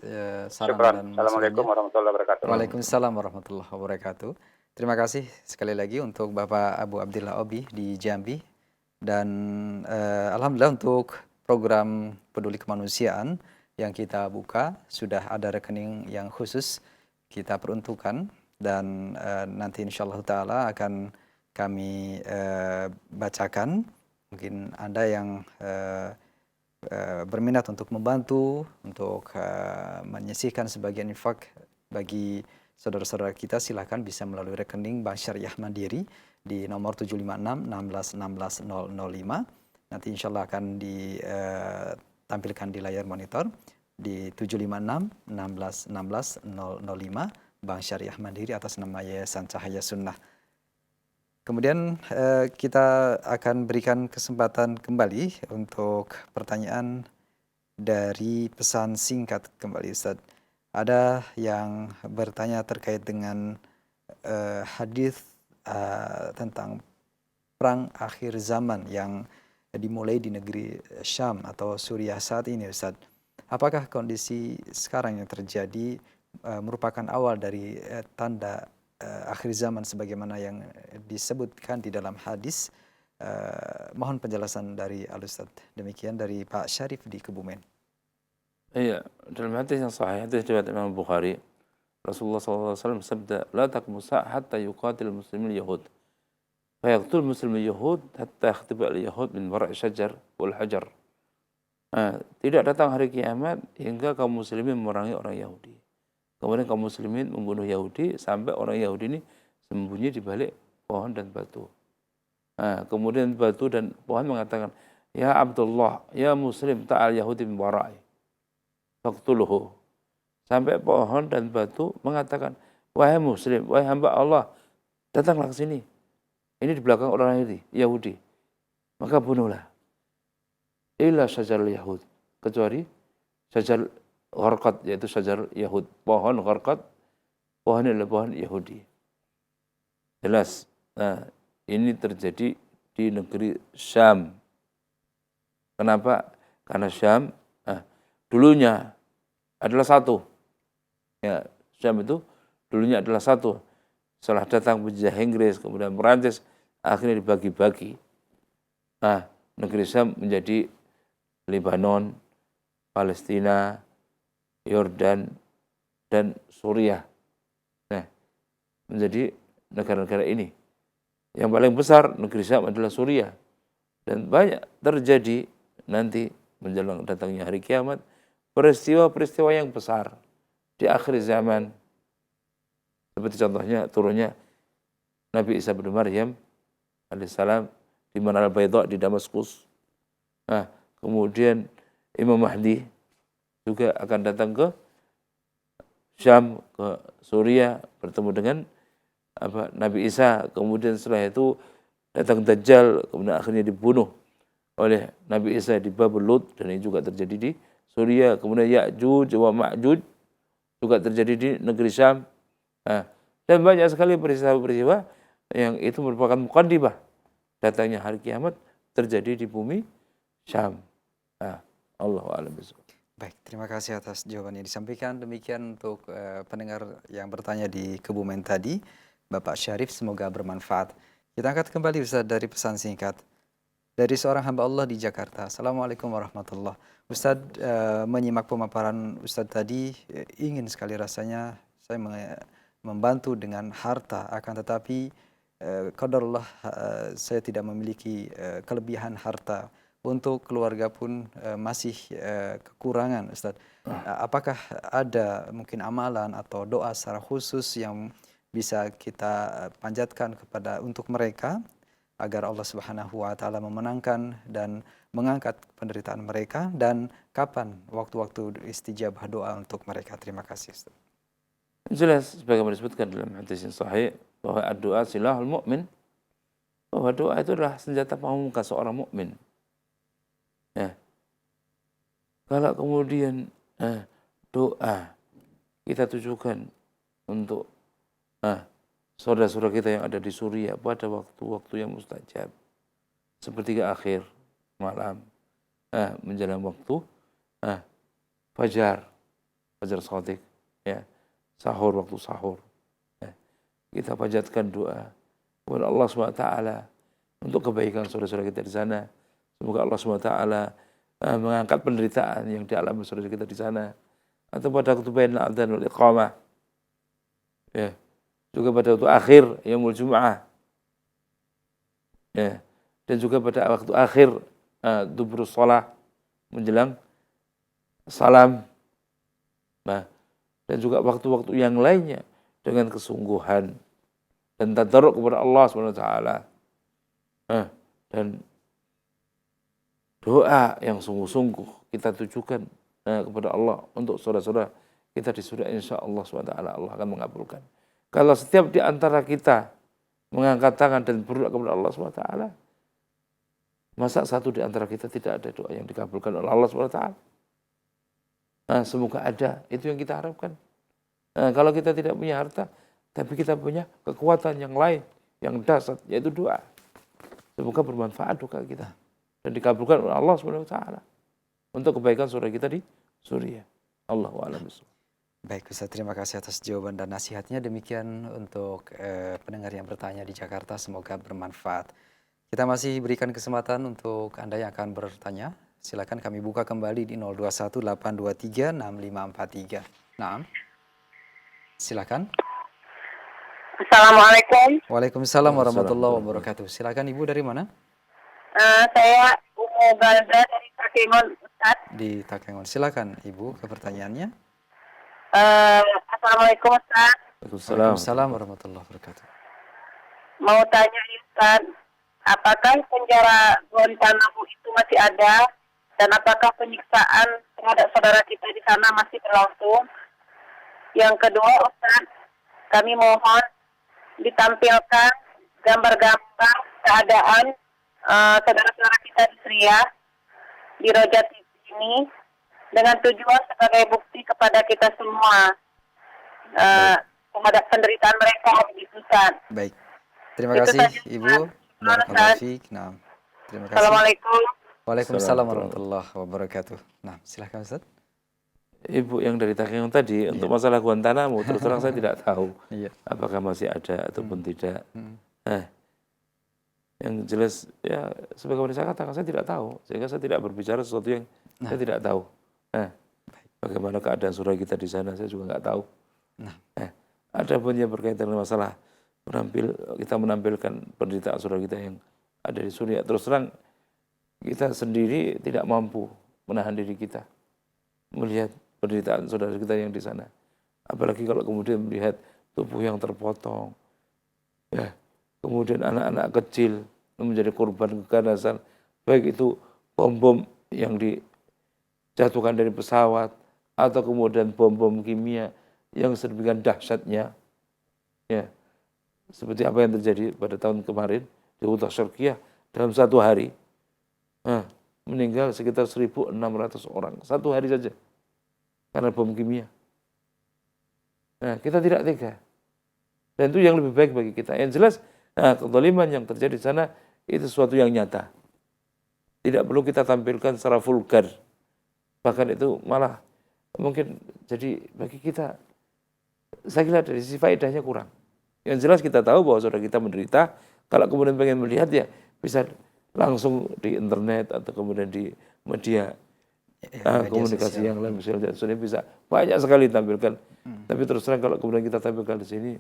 saran Syukran. dan Assalamualaikum masukannya. warahmatullahi wabarakatuh. Waalaikumsalam warahmatullahi wabarakatuh. Terima kasih sekali lagi untuk Bapak Abu Abdillah Obi di Jambi. Dan alhamdulillah untuk program Peduli Kemanusiaan yang kita buka sudah ada rekening yang khusus kita peruntukkan, dan nanti insyaallah taala akan kami bacakan. Mungkin Anda yang berminat untuk membantu, untuk menyisihkan sebagian infak bagi saudara-saudara kita, silahkan bisa melalui rekening Bank Syariah Mandiri di nomor 756 16 16 005. Nanti insya Allah akan ditampilkan di layar monitor di 756 16 16 005 Bank Syariah Mandiri atas nama Yayasan Cahaya Sunnah. Kemudian kita akan berikan kesempatan kembali untuk pertanyaan dari pesan singkat kembali, Ustaz. Ada yang bertanya terkait dengan hadis tentang perang akhir zaman yang dimulai di negeri Syam atau Suriah saat ini, Ustaz. Apakah kondisi sekarang yang terjadi merupakan awal dari tanda akhir zaman sebagaimana yang disebutkan di dalam hadis? Mohon penjelasan dari Al-Ustaz. Demikian dari Pak Syarif di Kebumen. Iya, dalam hadis yang sahih, hadis riwayat Imam Bukhari, Rasulullah SAW sabda, la taqumu sa'a hatta yuqatil muslimin yahud. Fayaqtul muslimin yahud hatta yakhtiba al-yahud min wara'i syajar wal hajar. Tidak datang hari kiamat hingga kaum muslimin memerangi orang Yahudi. Kemudian kaum muslimin membunuh Yahudi sampai orang Yahudi ini sembunyi di balik pohon dan batu. Kemudian batu dan pohon mengatakan, ya Abdullah, ya Muslim, ta'al Yahudi min wara'i. Faqtuluhu. Sampai pohon dan batu mengatakan, wahai Muslim, wahai hamba Allah, datanglah ke sini. Ini di belakang orang Yahudi. Maka bunuhlah. Illa syajar Yahud. Kecuali syajar gharqad, yaitu syajar Yahud. Pohon gharqad, pohon adalah pohon Yahudi. Jelas. Nah, ini terjadi di negeri Syam. Kenapa? Karena Syam dulunya adalah satu. Ya, Syam itu dulunya adalah satu. Setelah datang penjajah Inggris, kemudian Perancis, akhirnya dibagi-bagi. Nah, negeri Syam menjadi Lebanon, Palestina, Yordan, dan Suriah. Nah, menjadi negara-negara ini. Yang paling besar negeri Syam adalah Suriah. Dan banyak terjadi nanti menjelang datangnya hari kiamat, peristiwa-peristiwa yang besar di akhir zaman. Seperti contohnya turunnya Nabi Isa bin Maryam alaihissalam di Menara Baydha di Damaskus. Nah, kemudian Imam Mahdi juga akan datang ke Syam, ke Suriah, bertemu dengan Nabi Isa. Kemudian setelah itu datang Dajjal, kemudian akhirnya dibunuh oleh Nabi Isa di Babul Lut, dan ini juga terjadi di Suriah. Kemudian Ya'juj wa Ma'juj juga terjadi di negeri Syam. Dan banyak sekali peristiwa-peristiwa yang itu merupakan muqaddimah datangnya hari kiamat terjadi di bumi Syam. Allahu a'lam bishawab. Baik, terima kasih atas jawaban yang disampaikan. Demikian untuk pendengar yang bertanya di Kebumen tadi, Bapak Syarif, semoga bermanfaat. Kita angkat kembali Ustaz dari pesan singkat dari seorang hamba Allah di Jakarta. Assalamualaikum warahmatullahi wabarakatuh. Ustaz, menyimak pemaparan Ustaz tadi, ingin sekali rasanya saya membantu dengan harta, akan tetapi qadarullah saya tidak memiliki kelebihan harta. Untuk keluarga pun masih kekurangan, Ustaz. Apakah ada mungkin amalan atau doa secara khusus yang bisa kita panjatkan kepada untuk mereka agar Allah Subhanahu wa taala memenangkan dan mengangkat penderitaan mereka, dan kapan waktu-waktu istijabah doa untuk mereka? Terima kasih, Ustaz. Jelas sebagaimana disebutkan dalam hadis yang sahih, bahwa doa silahul mukmin, bahwa doa itu adalah senjata pamungkas seorang mukmin. Ya. Kalau kemudian doa kita tujukan untuk saudara-saudara kita yang ada di Suriah pada waktu-waktu yang mustajab, sepertiga akhir malam, menjelang waktu fajar shadiq, ya, sahur, waktu sahur, ya. Kita panjatkan doa kepada Allah SWT untuk kebaikan saudara-saudara kita di sana. Semoga Allah SWT mengangkat penderitaan yang dialami saudara kita di sana. Atau pada waktu bainal adzan wal iqamah, ya, juga pada waktu akhir yaumul jumu'ah, ya, dan juga pada waktu akhir dubrus shalah, menjelang salam, dan juga waktu-waktu yang lainnya dengan kesungguhan dan tadarruk kepada Allah SWT, dan doa yang sungguh-sungguh kita tujukan kepada Allah untuk saudara-saudara kita di Suriah, insya Allah SWT Allah akan mengabulkan. Kalau setiap di antara kita mengangkat tangan dan berdoa kepada Allah SWT, masa satu di antara kita tidak ada doa yang dikabulkan oleh Allah SWT? Semoga ada, itu yang kita harapkan. Kalau kita tidak punya harta, tapi kita punya kekuatan yang lain, yang dasar, yaitu doa. Semoga bermanfaat doa kita dan dikabulkan oleh Allah SWT untuk kebaikan saudara kita di Suriah. Allahu a'lam bishawab. Baik Ustaz, terima kasih atas jawaban dan nasihatnya. Demikian untuk pendengar yang bertanya di Jakarta, semoga bermanfaat. Kita masih berikan kesempatan untuk Anda yang akan bertanya. Silakan kami buka kembali di 0218236543. Naam. Silakan. Assalamualaikum. Waalaikumsalam warahmatullahi wabarakatuh. Silakan Ibu, dari mana? Saya Umu Balda dari Takengon, Ustaz. Di Takengon. Silakan Ibu ke pertanyaannya. Assalamualaikum, Ustaz. Waalaikumsalam warahmatullahi wabarakatuh. Mau tanya Ustaz, apakah penjara Guantanamo itu masih ada? Dan apakah penyiksaan terhadap saudara kita di sana masih berlangsung? Yang kedua, Ustaz, kami mohon ditampilkan gambar-gambar keadaan saudara-saudara kita di Suriah di Roja TV ini dengan tujuan sebagai bukti kepada kita semua terhadap penderitaan mereka di Sudan. Baik. Terima kasih Ibu. Barakallahu fiik. Nah, terima kasih. Assalamualaikum. Waalaikumsalam warahmatullahi wabarakatuh. Nah, silahkan Ustaz. Ibu yang dari Takengon tadi, untuk masalah Guantanamo, terus terang saya tidak tahu apakah masih ada ataupun tidak. Yang jelas, ya sebagaimana saya katakan, saya tidak tahu. Sehingga saya tidak berbicara sesuatu yang saya tidak tahu. Bagaimana keadaan saudara kita di sana, saya juga nggak tahu. Ada pun yang berkaitan dengan masalah kita menampilkan penderitaan saudara kita yang ada di Suriah. Terus terang, kita sendiri tidak mampu menahan diri kita melihat penderitaan saudara kita yang di sana. Apalagi kalau kemudian melihat tubuh yang terpotong, ya, kemudian anak-anak kecil menjadi korban keganasan, baik itu bom-bom yang dijatuhkan dari pesawat atau kemudian bom-bom kimia yang sedemikian dahsyatnya, ya, seperti apa yang terjadi pada tahun kemarin di Utah Syarqiyah. Dalam satu hari meninggal sekitar 1.600 orang satu hari saja karena bom kimia. Kita tidak tega, dan itu yang lebih baik bagi kita. Yang jelas, kezaliman yang terjadi di sana itu sesuatu yang nyata, tidak perlu kita tampilkan secara vulgar, bahkan itu malah mungkin jadi bagi kita, saya kira dari sisi faedahnya kurang. Yang jelas kita tahu bahwa saudara kita menderita. Kalau kemudian pengen melihat, ya bisa langsung di internet atau kemudian di media komunikasi sosial yang lain, misalnya sudah bisa banyak sekali tampilkan. Tapi terus terang kalau kemudian kita tampilkan di sini,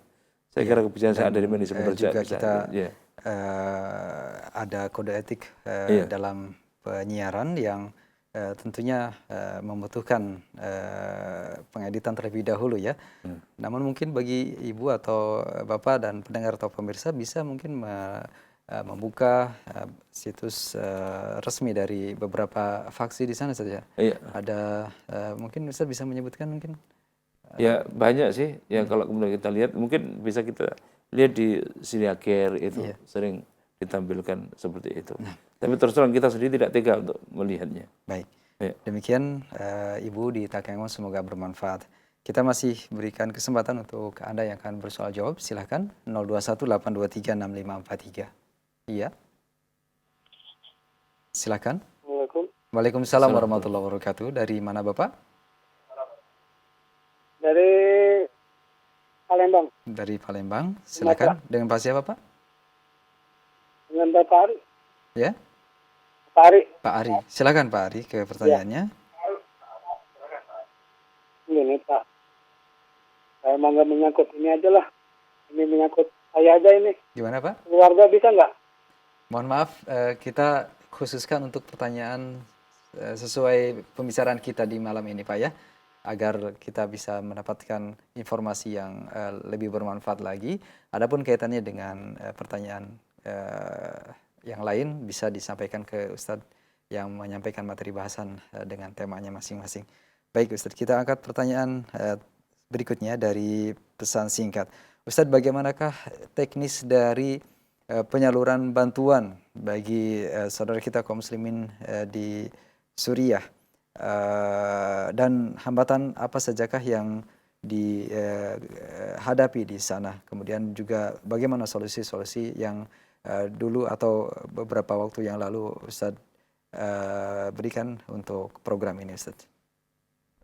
saya kira kebijakan dari manajemen juga kita ada kode etik dalam penyiaran yang tentunya membutuhkan pengeditan terlebih dahulu ya. Namun mungkin bagi Ibu atau Bapak dan pendengar atau pemirsa bisa mungkin membuka situs resmi dari beberapa faksi di sana saja. Ada mungkin bisa menyebutkan mungkin? Ya banyak sih. Ya kalau kemudian kita lihat, mungkin bisa kita lihat di Siniaker itu Iya. sering ditampilkan seperti itu. Tapi terus terang kita sendiri tidak tega untuk melihatnya. Baik. Ya. Demikian Ibu di Takengon, semoga bermanfaat. Kita masih berikan kesempatan untuk Anda yang akan bersoal jawab. Silahkan 0218236543. Iya. Silahkan. Assalamualaikum. Waalaikumsalam warahmatullahi wabarakatuh. Dari mana Bapak? Dari Palembang. Dari Palembang. Silahkan. Dengan Pak siapa Pak? Dengan Bapak Ari. Ya. Pak Ari. Pak Ari. Silahkan Pak Ari ke pertanyaannya. Ini Pak. Saya mau nggak menyangkut ini aja lah. Ini menyangkut saya aja ini. Gimana Pak? Keluarga bisa nggak? Mohon maaf, kita khususkan untuk pertanyaan sesuai pembicaraan kita di malam ini Pak ya, agar kita bisa mendapatkan informasi yang lebih bermanfaat lagi. Adapun kaitannya dengan pertanyaan yang lain bisa disampaikan ke Ustadz yang menyampaikan materi bahasan dengan temanya masing-masing. Baik Ustadz, kita angkat pertanyaan berikutnya dari pesan singkat. Ustadz, bagaimanakah teknis dari penyaluran bantuan bagi saudara kita kaum muslimin di Suriah, dan hambatan apa sajakah yang dihadapi di sana, kemudian juga bagaimana solusi-solusi yang dulu atau beberapa waktu yang lalu Ustadz berikan untuk program ini Ustadz.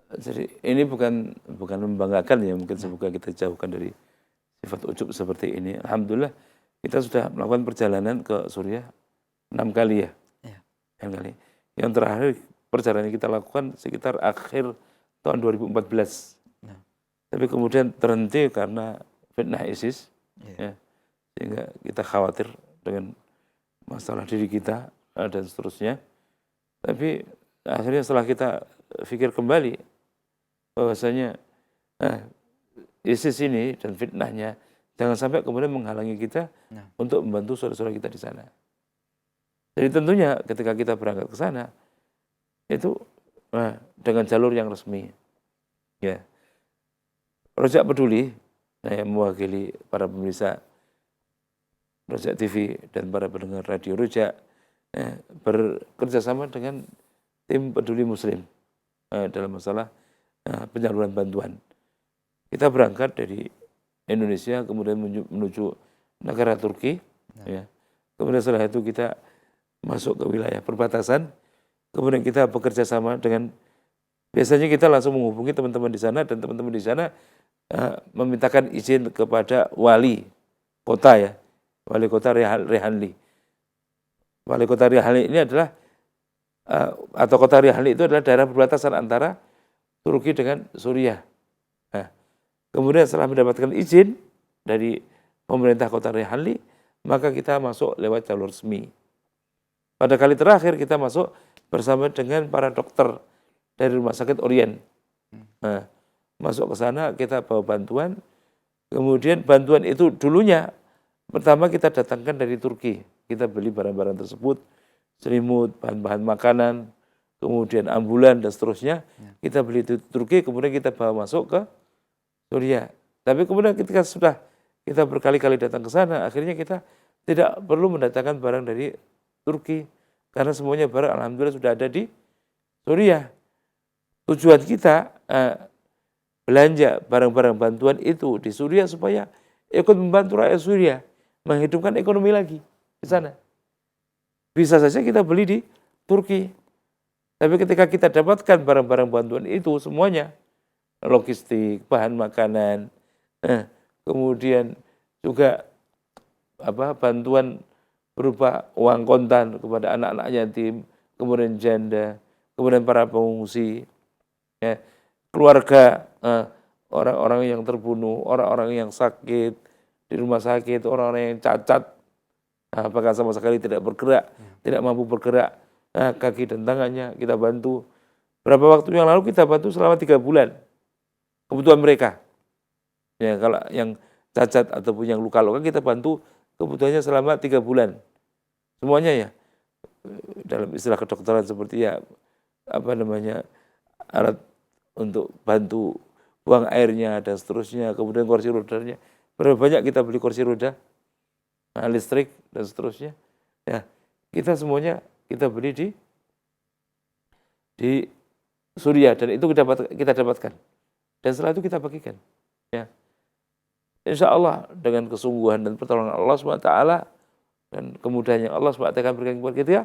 Jadi ini bukan membanggakan ya, mungkin semoga kita jauhkan dari sifat ujub seperti ini. Alhamdulillah kita sudah melakukan perjalanan ke Suriah 6 kali ya. Ya. 6 kali. Yang terakhir perjalanan kita lakukan sekitar akhir tahun 2014. Nah. Tapi kemudian terhenti karena fitnah ISIS. Ya. Ya, sehingga kita khawatir dengan masalah diri kita dan seterusnya. Tapi akhirnya setelah kita pikir kembali bahwasanya ISIS ini dan fitnahnya jangan sampai kemudian menghalangi kita untuk membantu saudara-saudara kita di sana. Jadi tentunya ketika kita berangkat ke sana itu dengan jalur yang resmi. Ya. Rojak Peduli, saya mewakili para pemirsa Rojak TV dan para pendengar radio Rojak bekerja sama dengan tim Peduli Muslim dalam masalah penyaluran bantuan. Kita berangkat dari Indonesia kemudian menuju negara Turki, ya. Kemudian setelah itu kita masuk ke wilayah perbatasan, kemudian kita bekerja sama dengan, biasanya kita langsung menghubungi teman-teman di sana dan teman-teman di sana memintakan izin kepada wali kota ya, wali kota Rehanli. Wali kota Rehanli ini adalah atau kota Rehanli itu adalah daerah perbatasan antara Turki dengan Suriah. Nah, kemudian setelah mendapatkan izin dari pemerintah kota Rehanli, maka kita masuk lewat jalur resmi. Pada kali terakhir kita masuk bersama dengan para dokter dari Rumah Sakit Orient. Nah, masuk ke sana kita bawa bantuan, kemudian bantuan itu dulunya pertama kita datangkan dari Turki. Kita beli barang-barang tersebut, selimut, bahan-bahan makanan, kemudian ambulan dan seterusnya. Kita beli di Turki, kemudian kita bawa masuk ke Suriah. Tapi kemudian ketika sudah kita berkali-kali datang ke sana, akhirnya kita tidak perlu mendatangkan barang dari Turki, karena semuanya barang alhamdulillah sudah ada di Suriah. Tujuan kita belanja barang-barang bantuan itu di Suriah supaya ikut membantu rakyat Suriah menghidupkan ekonomi lagi di sana. Bisa saja kita beli di Turki, tapi ketika kita dapatkan barang-barang bantuan itu semuanya, logistik, bahan makanan, kemudian juga bantuan berupa uang kontan kepada anak-anak yatim, kemudian janda, kemudian para pengungsi, ya, keluarga orang-orang yang terbunuh, orang-orang yang sakit di rumah sakit, orang-orang yang cacat, apakah sama sekali tidak bergerak, tidak mampu bergerak, kaki dan tangannya kita bantu. Berapa waktu yang lalu kita bantu selama 3 bulan kebutuhan mereka. Ya, kalau yang cacat ataupun yang luka-luka kita bantu kebutuhannya selama 3 bulan. Semuanya ya, dalam istilah kedokteran seperti ya, alat untuk bantu buang airnya dan seterusnya, kemudian kursi rodanya, berapa banyak kita beli kursi roda, listrik dan seterusnya. Ya, kita semuanya kita beli di Suriah dan itu kita dapatkan. Dan setelah itu kita bagikan. Ya. Insya Allah dengan kesungguhan dan pertolongan Allah SWT dan kemudahan yang Allah SWT akan berikan kepada kita,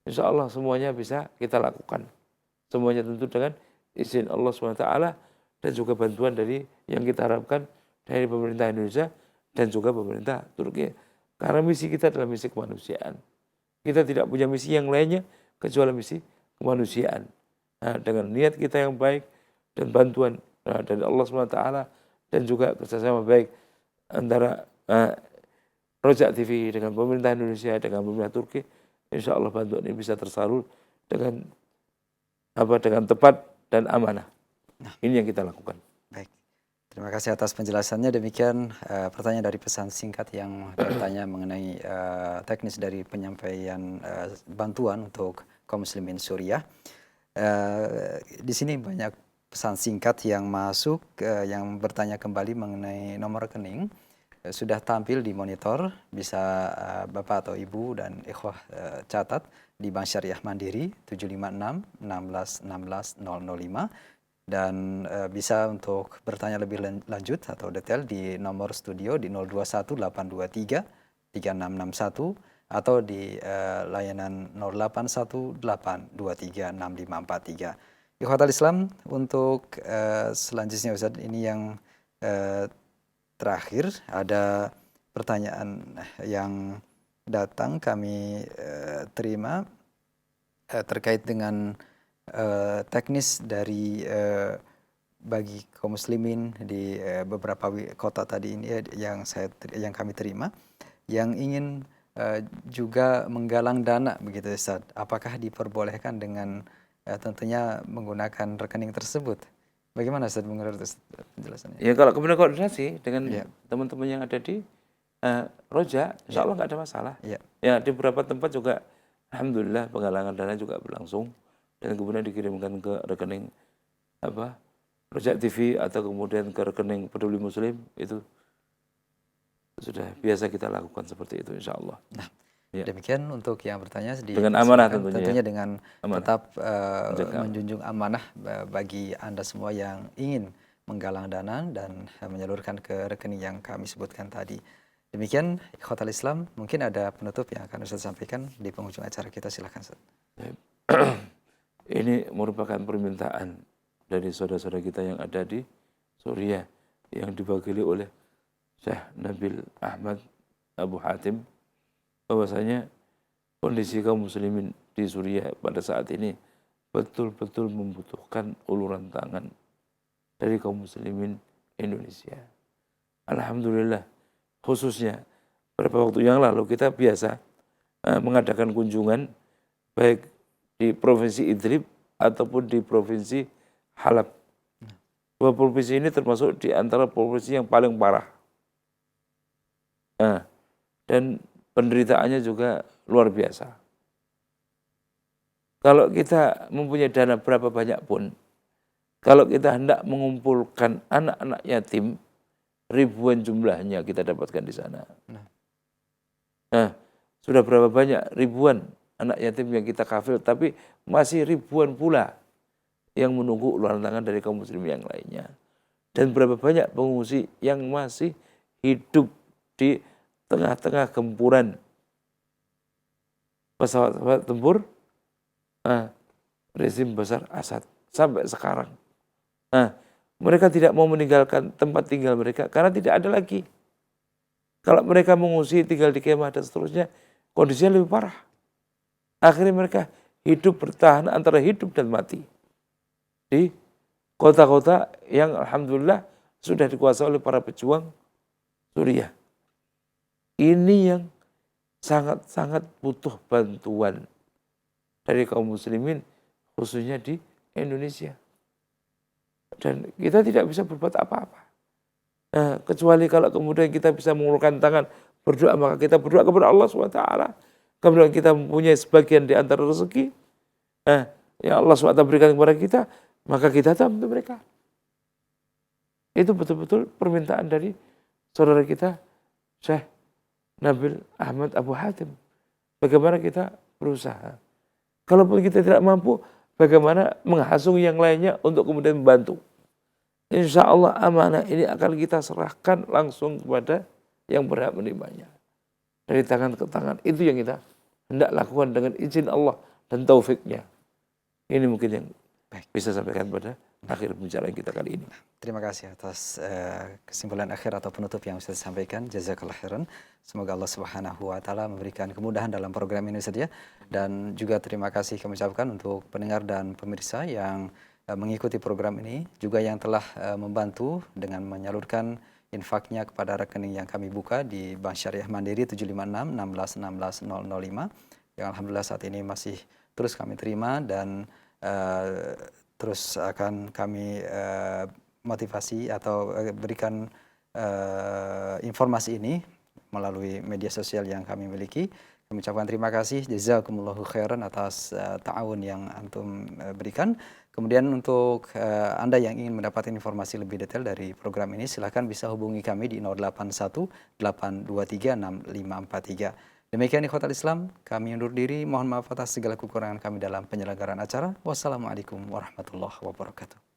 insya Allah semuanya bisa kita lakukan. Semuanya tentu dengan izin Allah SWT dan juga bantuan dari yang kita harapkan dari pemerintah Indonesia dan juga pemerintah Turki. Karena misi kita adalah misi kemanusiaan. Kita tidak punya misi yang lainnya kecuali misi kemanusiaan. Nah, dengan niat kita yang baik dan bantuan dari Allah SWT dan juga kerjasama baik antara Roja TV dengan pemerintah Indonesia dengan pemerintah Turki, insya Allah bantuan ini bisa tersalur dengan tepat dan amanah. Ini yang kita lakukan. Baik. Terima kasih atas penjelasannya. Demikian pertanyaan dari pesan singkat yang bertanya mengenai teknis dari penyampaian bantuan untuk kaum muslimin Suriah. Di sini banyak pesan singkat yang masuk yang bertanya kembali mengenai nomor rekening. Sudah tampil di monitor, bisa Bapak atau Ibu dan ikhwah catat di Bank Syariah Mandiri 756 16 16 005. Dan bisa untuk bertanya lebih lanjut atau detail di nomor studio di 021 823 3661 atau di layanan 081 823 6543. Ikhwatal Islam, untuk selanjutnya Ustaz, ini yang terakhir ada pertanyaan yang datang kami terima terkait dengan teknis dari bagi kaum muslimin di beberapa kota tadi ini yang kami terima yang ingin juga menggalang dana begitu Ustaz. Apakah diperbolehkan dengan tentunya menggunakan rekening tersebut? Bagaimana Ustaz menurut penjelasannya? Ya kalau kemudian koordinasi dengan teman-teman yang ada di Roja, insya Allah nggak ada masalah. Ya di beberapa tempat juga alhamdulillah penggalangan dana juga berlangsung. Dan kemudian dikirimkan ke rekening Roja TV atau kemudian ke rekening Peduli Muslim, itu sudah biasa kita lakukan seperti itu insya Allah. Nah, demikian untuk yang bertanya dengan amanah tentunya dengan amanah. Tetap menjunjung amanah bagi Anda semua yang ingin menggalang dana dan menyalurkan ke rekening yang kami sebutkan tadi. Demikian ikhwatal Islam, mungkin ada penutup yang akan Ustaz sampaikan di penghujung acara kita, silakan Ustaz. Ini merupakan permintaan dari saudara-saudara kita yang ada di Suriah yang diwakili oleh Syekh Nabil Ahmad Abu Hatim, bahwasanya kondisi kaum muslimin di Suriah pada saat ini betul-betul membutuhkan uluran tangan dari kaum muslimin Indonesia. Alhamdulillah, khususnya beberapa waktu yang lalu kita biasa mengadakan kunjungan baik di Provinsi Idlib ataupun di Provinsi Halab. Dua provinsi ini termasuk di antara provinsi yang paling parah. Dan penderitaannya juga luar biasa. Kalau kita mempunyai dana berapa banyak pun, kalau kita hendak mengumpulkan anak-anak yatim, ribuan jumlahnya kita dapatkan di sana. Nah, sudah berapa banyak ribuan anak yatim yang kita kafil, tapi masih ribuan pula yang menunggu uluran tangan dari kaum muslim yang lainnya. Dan berapa banyak pengungsi yang masih hidup di tengah-tengah gempuran pesawat tempur rezim Bashar Assad sampai sekarang. Mereka tidak mau meninggalkan tempat tinggal mereka karena tidak ada lagi. Kalau mereka mengungsi tinggal di kemah dan seterusnya, kondisinya lebih parah. Akhirnya mereka hidup bertahan antara hidup dan mati di kota-kota yang alhamdulillah sudah dikuasai oleh para pejuang Suriah. Ini yang sangat-sangat butuh bantuan dari kaum muslimin, khususnya di Indonesia. Dan kita tidak bisa berbuat apa-apa. Kecuali kalau kemudian kita bisa mengulurkan tangan berdoa, maka kita berdoa kepada Allah SWT. Kemudian kita mempunyai sebagian di antara rezeki yang Allah SWT berikan kepada kita, maka kita bantu mereka. Itu betul-betul permintaan dari saudara kita Syekh Nabil Ahmad Abu Hatim. Bagaimana kita berusaha. Kalaupun kita tidak mampu, bagaimana menghasung yang lainnya untuk kemudian membantu. Insya Allah amanah ini akan kita serahkan langsung kepada yang berhak menerimanya. Dari tangan ke tangan. Itu yang kita hendak lakukan dengan izin Allah dan taufiknya. Ini mungkin yang bisa sampaikan pada akhir pembicaraan kita kali ini. Terima kasih atas kesimpulan akhir atau penutup yang bisa disampaikan. Jazakallah khairan. Semoga Allah Subhanahu wa taala memberikan kemudahan dalam program ini saja. Dan juga terima kasih kami ucapkan untuk pendengar dan pemirsa yang mengikuti program ini, juga yang telah membantu dengan menyalurkan infaknya kepada rekening yang kami buka di Bank Syariah Mandiri 756 16 16 005 yang alhamdulillah saat ini masih terus kami terima dan terus akan kami motivasi atau berikan informasi ini melalui media sosial yang kami miliki. Kami ucapkan terima kasih, jazakumullahu khairan atas ta'awun yang antum berikan. Kemudian untuk Anda yang ingin mendapatkan informasi lebih detail dari program ini, silakan bisa hubungi kami di 081 823 6543. Demikian ikhwatal Islam, kami undur diri. Mohon maaf atas segala kekurangan kami dalam penyelenggaraan acara. Wassalamualaikum warahmatullahi wabarakatuh.